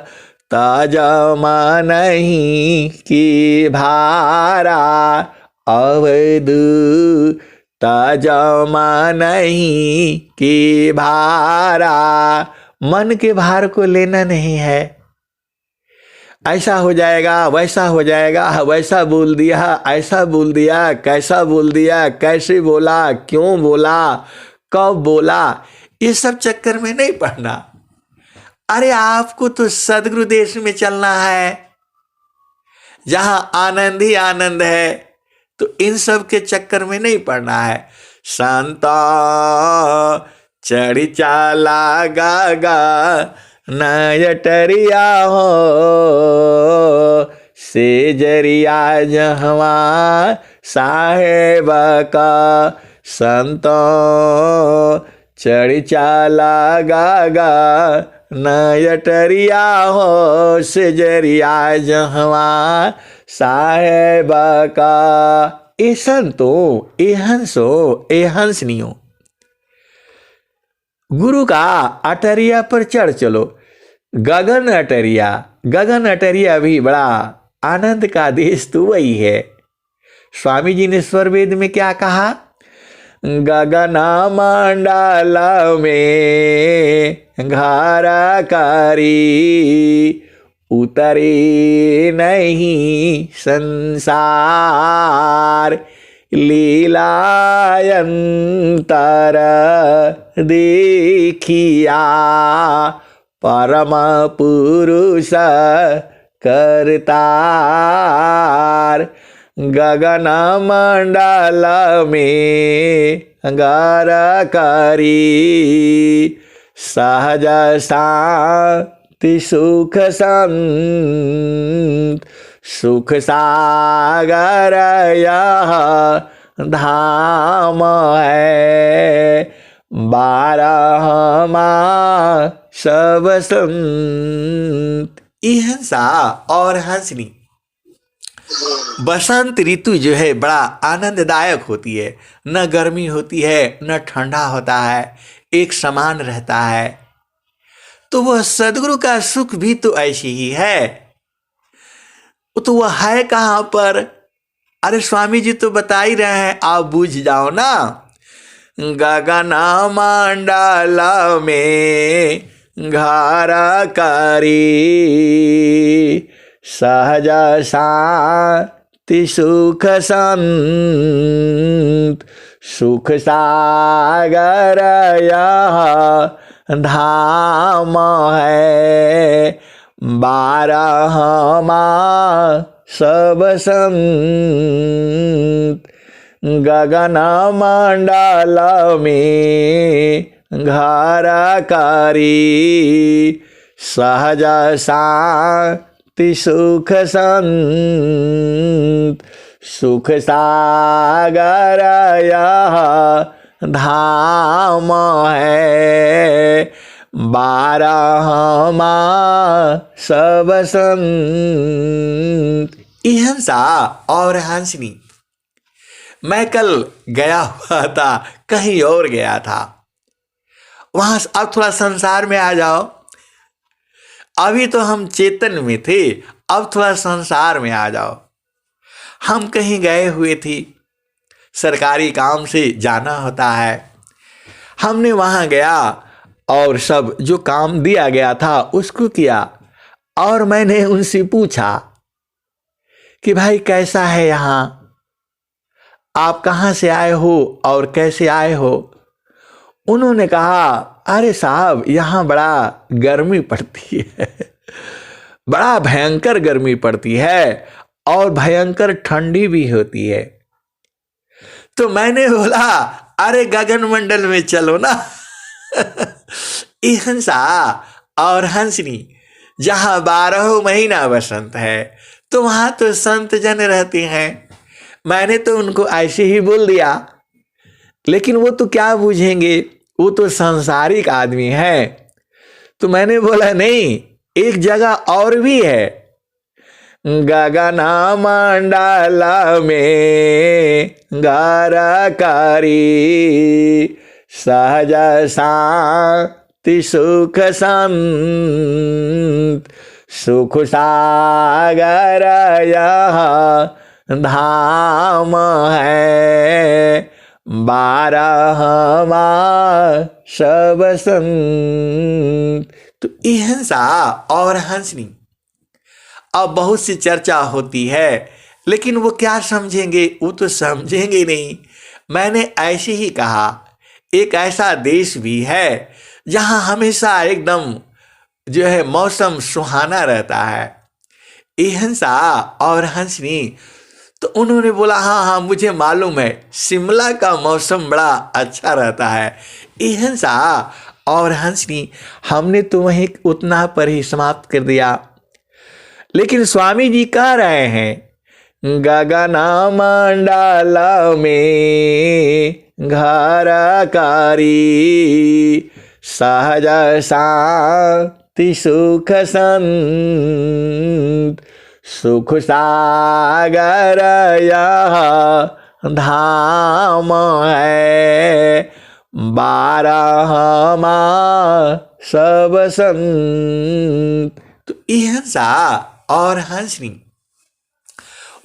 ताजमा नहीं की भारा, अवधू ताजमा नहीं की भारा। मन के भार को लेना नहीं है। ऐसा हो जाएगा, वैसा हो जाएगा, वैसा बोल दिया, ऐसा बोल दिया, कैसा बोल दिया, कैसे बोला, क्यों बोला, कब बोला, ये सब चक्कर में नहीं पड़ना। अरे आपको तो सदगुरु देश में चलना है, जहां आनंद ही आनंद है, तो इन सब के चक्कर में नहीं पड़ना है। संता चढ़ी चाला गागा नयटरिया हो, से जरिया जहवा साहेब का। संतो चढ़ी चाला गागा नयटरिया हो, से जरिया जहवा साहेब का। ए संतो, ए हंसो, ए हंसनियो, गुरु का अटरिया पर चढ़ चलो। गगन अटरिया, गगन अटरिया भी बड़ा आनंद का देश तो वही है। स्वामी जी ने स्वर वेद में क्या कहा? गगना मंडला में घाराकारी, उतरे नहीं संसार, लीलायंतर देखिया, परम पुरुष करतार। गगन मंडल में अंगारकारी, सहज शांति सुख संत, सुख सागर यह धाम है। 12 मास बसंत। हंसा और हंसनी, बसंत ऋतु जो है बड़ा आनंददायक होती है। न गर्मी होती है न ठंडा होता है, एक समान रहता है। तो वह सदगुरु का सुख भी तो ऐसी ही है। तो वह है कहाँ पर? अरे स्वामी जी तो बता ही रहे हैं, आप बूझ जाओ ना। गगन मंडल में घाराकारी, सहज शांति सुख संत, सुख सागर यह धाम है। 12 मास बसंत, गगन मंडल में घाराकारी, सहज शांति सुख संत, सुख सागर यह धाम है। 12 मास बसंत। हंसा और हंसनी, मैं कल गया हुआ था, कहीं और गया था। वहां अब थोड़ा संसार में आ जाओ। अभी तो हम चेतन में थे, अब थोड़ा संसार में आ जाओ। हम कहीं गए हुए थे, सरकारी काम से जाना होता है। हमने वहां गया और सब जो काम दिया गया था उसको किया। और मैंने उनसे पूछा कि भाई कैसा है यहाँ, आप कहाँ से आए हो और कैसे आए हो? उन्होंने कहा, अरे साहब यहाँ बड़ा गर्मी पड़ती है, बड़ा भयंकर गर्मी पड़ती है और भयंकर ठंडी भी होती है। तो मैंने बोला, अरे गगन मंडल में चलो ना। हंसा और हंसनी, जहां 12 महीना बसंत है, तो वहां तो संत जन रहते हैं। मैंने तो उनको ऐसे ही बोल दिया, लेकिन वो तो क्या बूझेंगे, वो तो सांसारिक आदमी है। तो मैंने बोला नहीं, एक जगह और भी है। गगन मंडल में घाराकारी, सहज शांति सुख संत, सुख सागर यह धाम है। 12 मास बसंत। तो हंसा और हंसनी, अब बहुत सी चर्चा होती है, लेकिन वो क्या समझेंगे, वो तो समझेंगे नहीं। मैंने ऐसे ही कहा, एक ऐसा देश भी है जहां हमेशा एकदम जो है मौसम सुहाना रहता है। ये हंसा और हंसनी तो उन्होंने बोला, हाँ हाँ मुझे मालूम है, शिमला का मौसम बड़ा अच्छा रहता है। ये हंसा और हंसनी हमने तो वहीं उतना पर ही समाप्त कर दिया। लेकिन स्वामी जी कह रहे हैं, गगना मंडला में घाराकारी सहज शांति सुख संत सुख सागर यह धाम है 12 मास सब संत। तो ये हंसा और हंसनी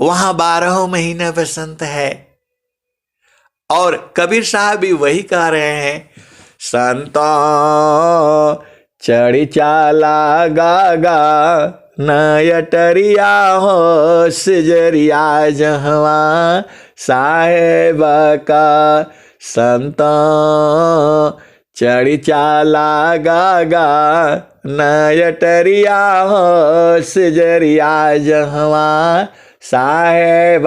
वहां 12 महीना बसंत है। और कबीर साहब भी वही कह रहे हैं, संता चढ़ी चाला गागा नयटरिया हो सिजरिया जहवा साहेब का संता चढ़ी चाला गागा नयटरिया हो सिजरिया जहवा साहेब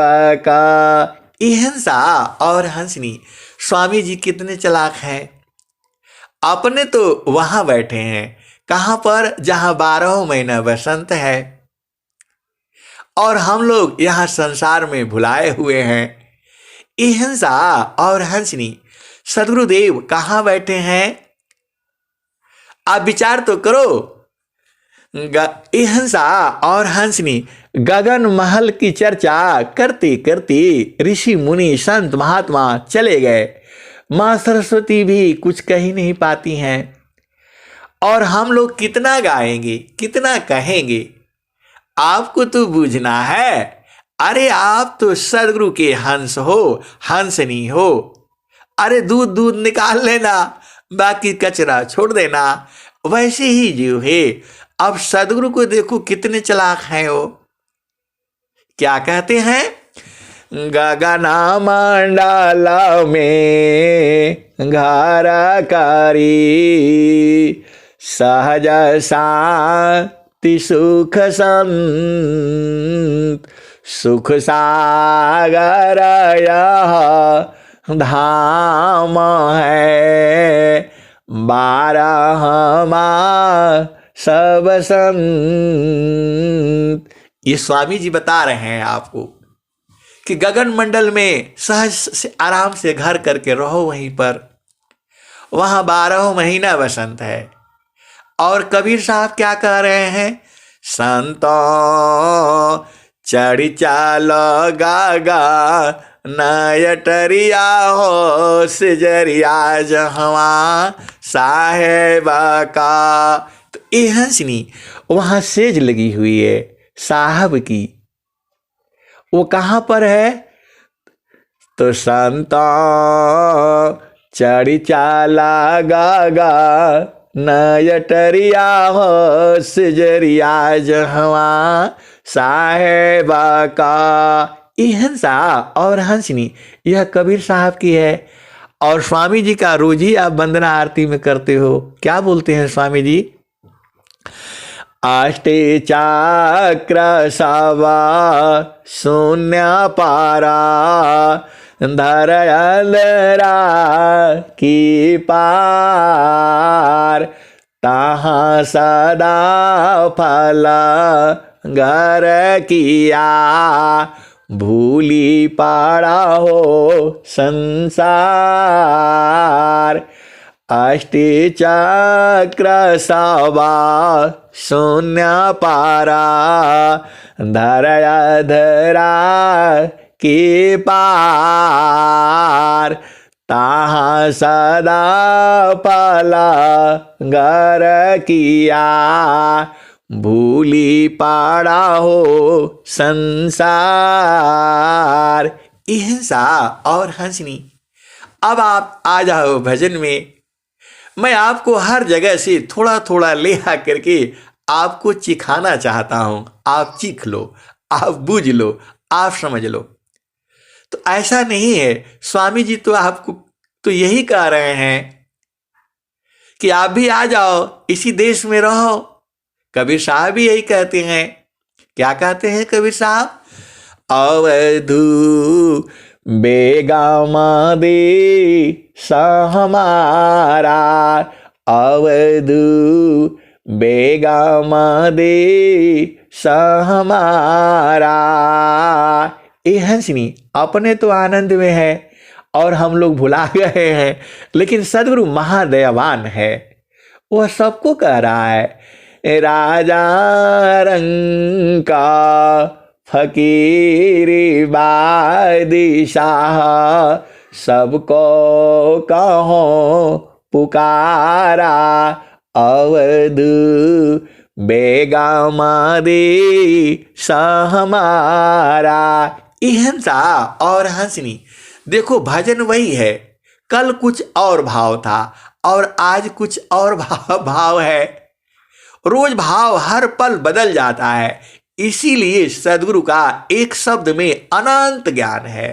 का। हंसा और हंसनी स्वामी जी कितने चालाक हैं। अपने तो वहां बैठे हैं, कहां पर, जहां 12 महीना बसंत है, और हम लोग यहां संसार में भुलाए हुए हैं। हंसा और हंसनी सदगुरुदेव कहां बैठे हैं, आप विचार तो करो। हंसा और हंसनी गगन महल की चर्चा करते करते ऋषि मुनि संत महात्मा चले गए। माँ सरस्वती भी कुछ कह ही नहीं पाती हैं, और हम लोग कितना गाएंगे, कितना कहेंगे। आपको तो बूझना है, अरे आप तो सदगुरु के हंस हो, हंसनी हो। अरे दूध दूध निकाल लेना, बाकी कचरा छोड़ देना। वैसे ही जीव है। अब सदगुरु को देखो कितने चालाक हैं वो। क्या कहते हैं, गगना मंडला में घाराकारी सहज शांति सुख संत सुख सागर यह धाम है 12 मास सब संत। ये स्वामी जी बता रहे हैं आपको कि गगन मंडल में सहज से आराम से घर करके रहो वहीं पर, वहां 12 महीना बसंत है। और कबीर साहब क्या कह रहे हैं, संतो चढ़ी चाल गागा नयटरिया हो सिजरिया जहवा साहेब का। तो ये हंसनी वहां सेज लगी हुई है साहब की, वो कहां पर है, तो संता चढ़ी चाला गागा नयटरिया हो सिजरिया जहवा साहेबा का। ये हंसा और हंसनी यह कबीर साहब की है। और स्वामी जी का रोज ही आप वंदना आरती में करते हो। क्या बोलते हैं स्वामी जी, आष्टे चक्र सवा शून्य पारा धरयलरा की पार तहाँ सदा फल घर किया भूली पड़ा हो संसार। अष्टि चक्र सवा शून्य पारा धरया धरा की पार तहाँ सदा पला घर किया भूली पड़ा हो संसार। हिंसा और हंसनी। अब आप आ जाओ भजन में। मैं आपको हर जगह से थोड़ा थोड़ा ले आकर के आपको चिखाना चाहता हूं। आप चीख लो, आप बूझ लो, आप समझ लो। तो ऐसा नहीं है, स्वामी जी तो आपको तो यही कह रहे हैं कि आप भी आ जाओ, इसी देश में रहो। कबीर साहब भी यही कहते हैं। क्या कहते हैं कबीर साहब? अवधू बेगामा दे हमारा, अवधू बेगामा दे हमारा। ए हंसनी, अपने तो आनंद में है और हम लोग भुला गए हैं, लेकिन सदगुरु महादयावान है, वह सबको कह रहा है। राजा रंग का फकीर बादशाह, सबको कहो पुकारा, अवधू बेगामा दे हमारा। हंसा और हंसनी, देखो भजन वही है, कल कुछ और भाव था और आज कुछ और भाव है। रोज भाव हर पल बदल जाता है, इसीलिए सदगुरु का एक शब्द में अनंत ज्ञान है।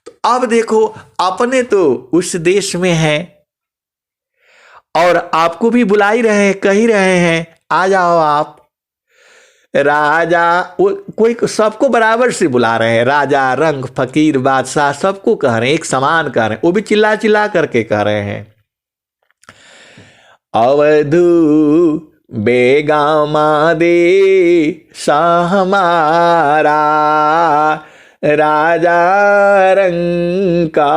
तो अब देखो, अपने तो उस देश में हैं और आपको भी बुला ही रहे हैं, कह ही रहे हैं आ जाओ आप। राजा, कोई सबको बराबर से बुला रहे हैं, राजा रंग फकीर बादशाह सबको कह रहे हैं, एक समान कह रहे हैं, वो भी चिल्ला चिल्ला करके कह रहे हैं। अवधू बेगामा दे हमारा, राजा रंग का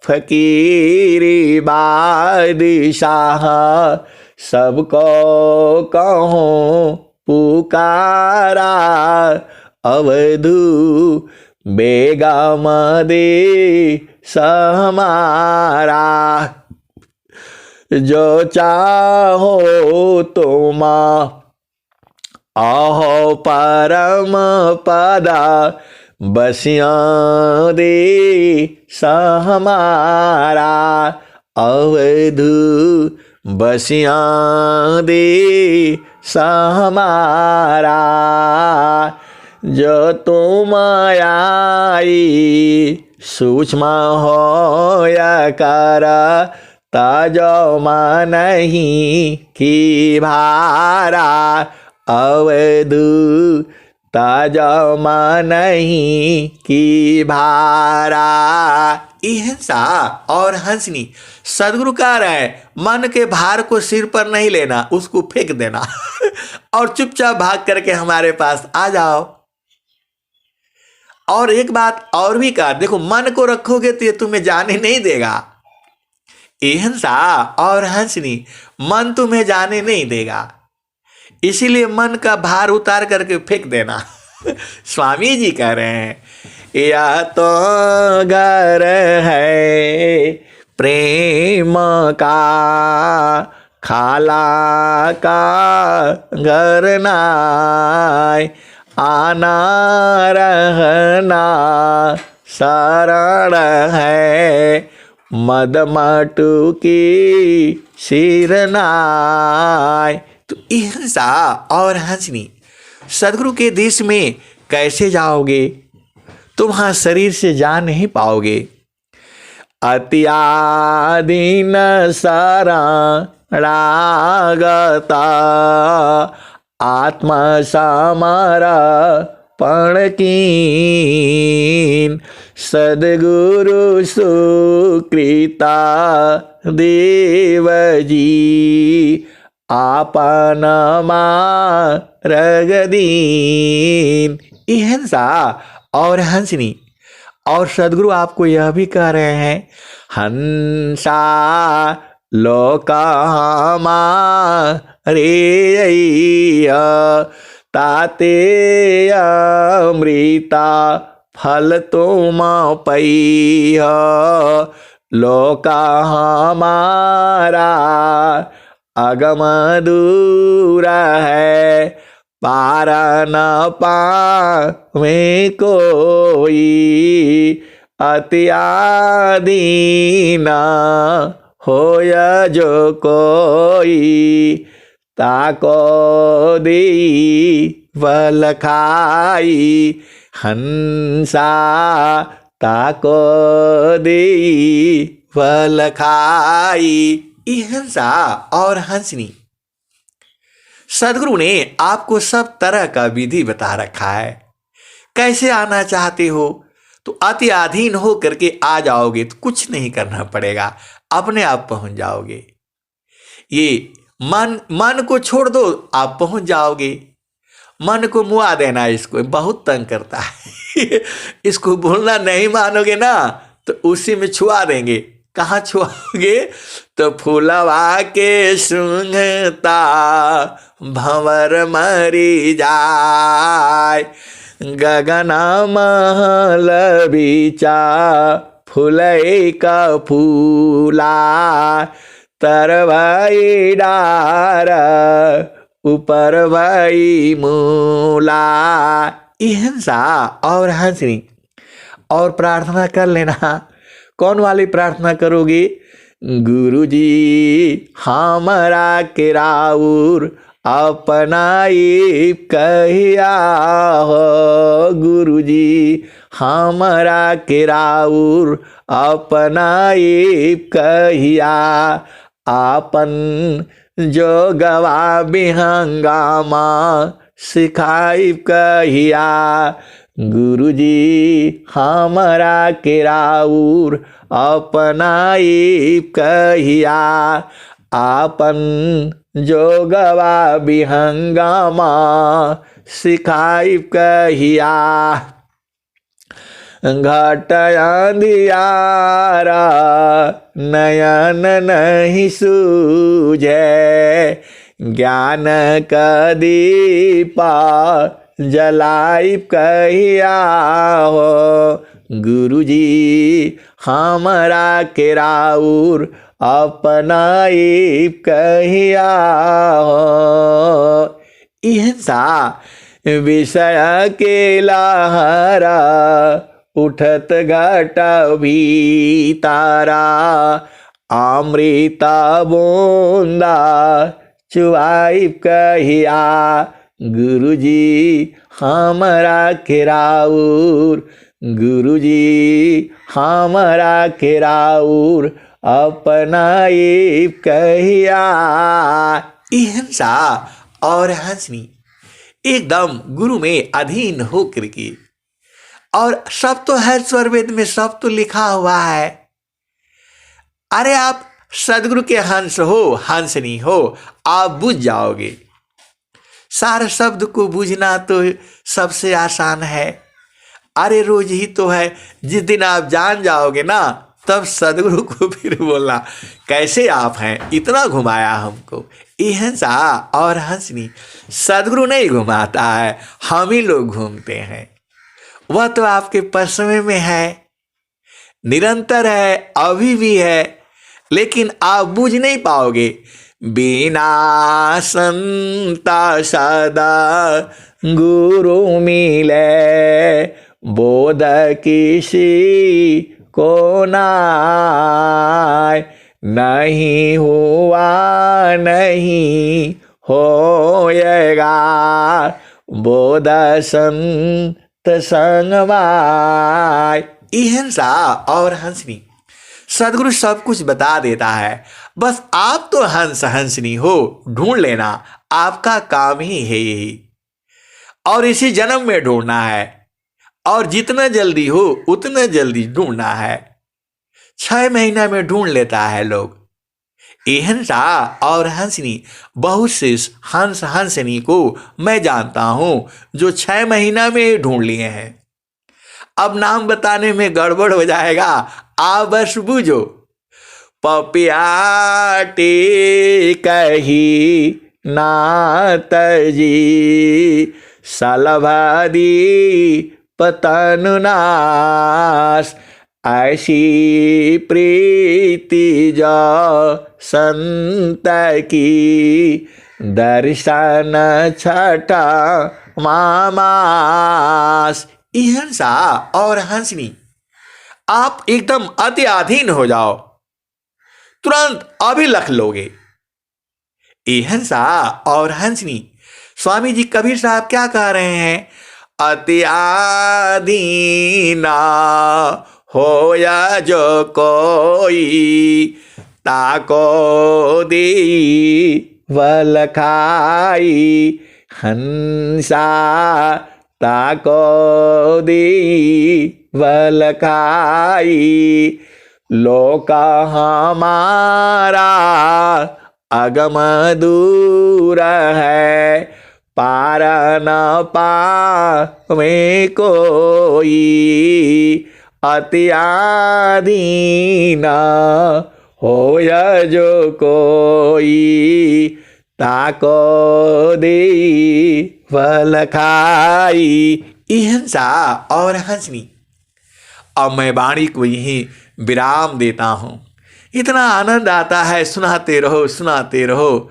फकीर बादशाह, सबको कहो पुकारा, अवधू बेगामा दे हमारा। जो चाहो तुम आहो परम पदा, बसिया दे हमारा, अवधू बसिया दे हमारा। जो तुम आई सूक्ष्म हो या करा, ताजो नहीं की भारा, अवधू ताजो नहीं की भारा। हंसा और हंसनी, सदगुरु कह रहे हैं मन के भार को सिर पर नहीं लेना, उसको फेंक देना और चुपचाप भाग करके हमारे पास आ जाओ। और एक बात और भी कहा, देखो मन को रखोगे तो ये तुम्हें जाने नहीं देगा। हंसा और हंसनी, मन तुम्हें जाने नहीं देगा, इसीलिए मन का भार उतार करके फेंक देना। स्वामी जी कह रहे हैं, या तो घर है प्रेम का, खाला का घर नाय, आना रहना शरण है, मदमटू की शिरनाय। तो हंसा और हंसनी, सदगुरु के देश में कैसे जाओगे? तुम वहाँ शरीर से जा नहीं पाओगे। अत्यादीन सारा रागता, आत्मा सामारा पणकीन, सदगुरु सुकृता देव जी, आपन मारगदीन। हंसा और हंसनी, और सदगुरु आपको यह भी कह रहे हैं, हंसा लोका रे ताते अमृता फल तुम पई, लोका हमारा अगम दूर है, पार न पावे कोई, अत्यादीन होय जो कोई, ताको दी वल खाई, हंसा ताको देई फल खाई। हिंसा और हंसनी। सदगुरु ने आपको सब तरह का विधि बता रखा है। कैसे आना चाहते हो तो अति अधीन हो करके आ जाओगे तो कुछ नहीं करना पड़ेगा, अपने आप पहुंच जाओगे। ये मन को छोड़ दो, आप पहुंच जाओगे। मन को मुआ देना, इसको बहुत तंग करता है इसको बोलना नहीं मानोगे ना तो उसी में छुआ देंगे। कहाँ छुआओगे तो फूलवा के सुंघता भंवर मरी जाय, गगना महल बीचा फूलई का फूला, तरवाई डार ऊपर वही मूला। हिंसा और हंसनी। और प्रार्थना कर लेना। कौन वाली प्रार्थना करोगे? गुरुजी हमरा के राउर अपनाई कहिया हो, गुरुजी हमरा के राउर अपनाई कहिया, आपन जो गवा बिहंगामा सिखाई कहिया, गुरुजी हमरा के राउर अपनाई कहिया, आपन जो गवा बिहंगामा सिखाई कहिया। घट अंधियारा नयन नहीं सूझे, ज्ञान का दीपा जलाई कहिया हो, गुरुजी हमरा के राउर अपनाई कहिया हो। हिंसा विषय के लहरा उठत घट भी तारा, अमृता बूंदा चुआई कहिया, गुरुजी हमरा के राउर, गुरुजी हमरा के राउर अपनाई कहिया। हिंसा और हंसनी एकदम गुरु में अधीन होकर के। और सब तो है स्वरवेद में, सब तो लिखा हुआ है। अरे आप सदगुरु के हंस हो, हंसनी हो, आप बुझ जाओगे। सारे शब्द को बूझना तो सबसे आसान है। अरे रोज ही तो है, जिस दिन आप जान जाओगे ना तब सदगुरु को फिर बोलना कैसे आप हैं, इतना घुमाया हमको। हिंसा और हंसनी सदगुरु नहीं घुमाता है, हम ही लोग घूमते हैं। वह तो आपके पसमे में है, निरंतर है, अभी भी है, लेकिन आप बुझ नहीं पाओगे। बिना संता सदा गुरु मिले, बोध किसी को नाय, नहीं हुआ नहीं होएगा, बोध संत संगवाय। हिंसा और हंसनी सदगुरु सब कुछ बता देता है, बस आप तो हंस हंसनी हो, ढूंढ लेना। आपका काम ही है यही, और इसी जन्म में ढूंढना है, और जितना जल्दी हो उतना जल्दी ढूंढना है। 6 महीना में ढूंढ लेता है लोग। हिंसा और हंसनी, बहुत से हंस हंसनी को मैं जानता हूं जो 6 महीना में ढूंढ लिए हैं। अब नाम बताने में गड़बड़ हो जाएगा, आप बस बूझो। पपियाटी कही नात जी, सलभादी पतन नाश, ऐसी प्रीति जो संत की, दर्शन छठा मामास। हिंसा और हंसनी आप एकदम अति अधीन हो जाओ, तुरंत अभी लख लोगे। हिंसा और हंसनी स्वामी जी कबीर साहब क्या कह रहे हैं? अति आधीना होया जो कोई ताको दी वल खाई हंसा ताको दी वल खाई लोक हमारा अगम दूर है पार न पावे कोई अति आधीना होया जो कोई ताको दी फल खाई। हिंसा और हंसनी। अब मैं वाणी को यहीं विराम देता हूँ। इतना आनंद आता है, सुनाते रहो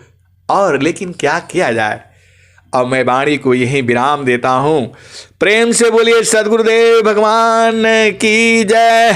और लेकिन क्या किया जाए। अब मैं वाणी को यहीं विराम देता हूँ। प्रेम से बोलिए सद्गुरुदेव भगवान की जय।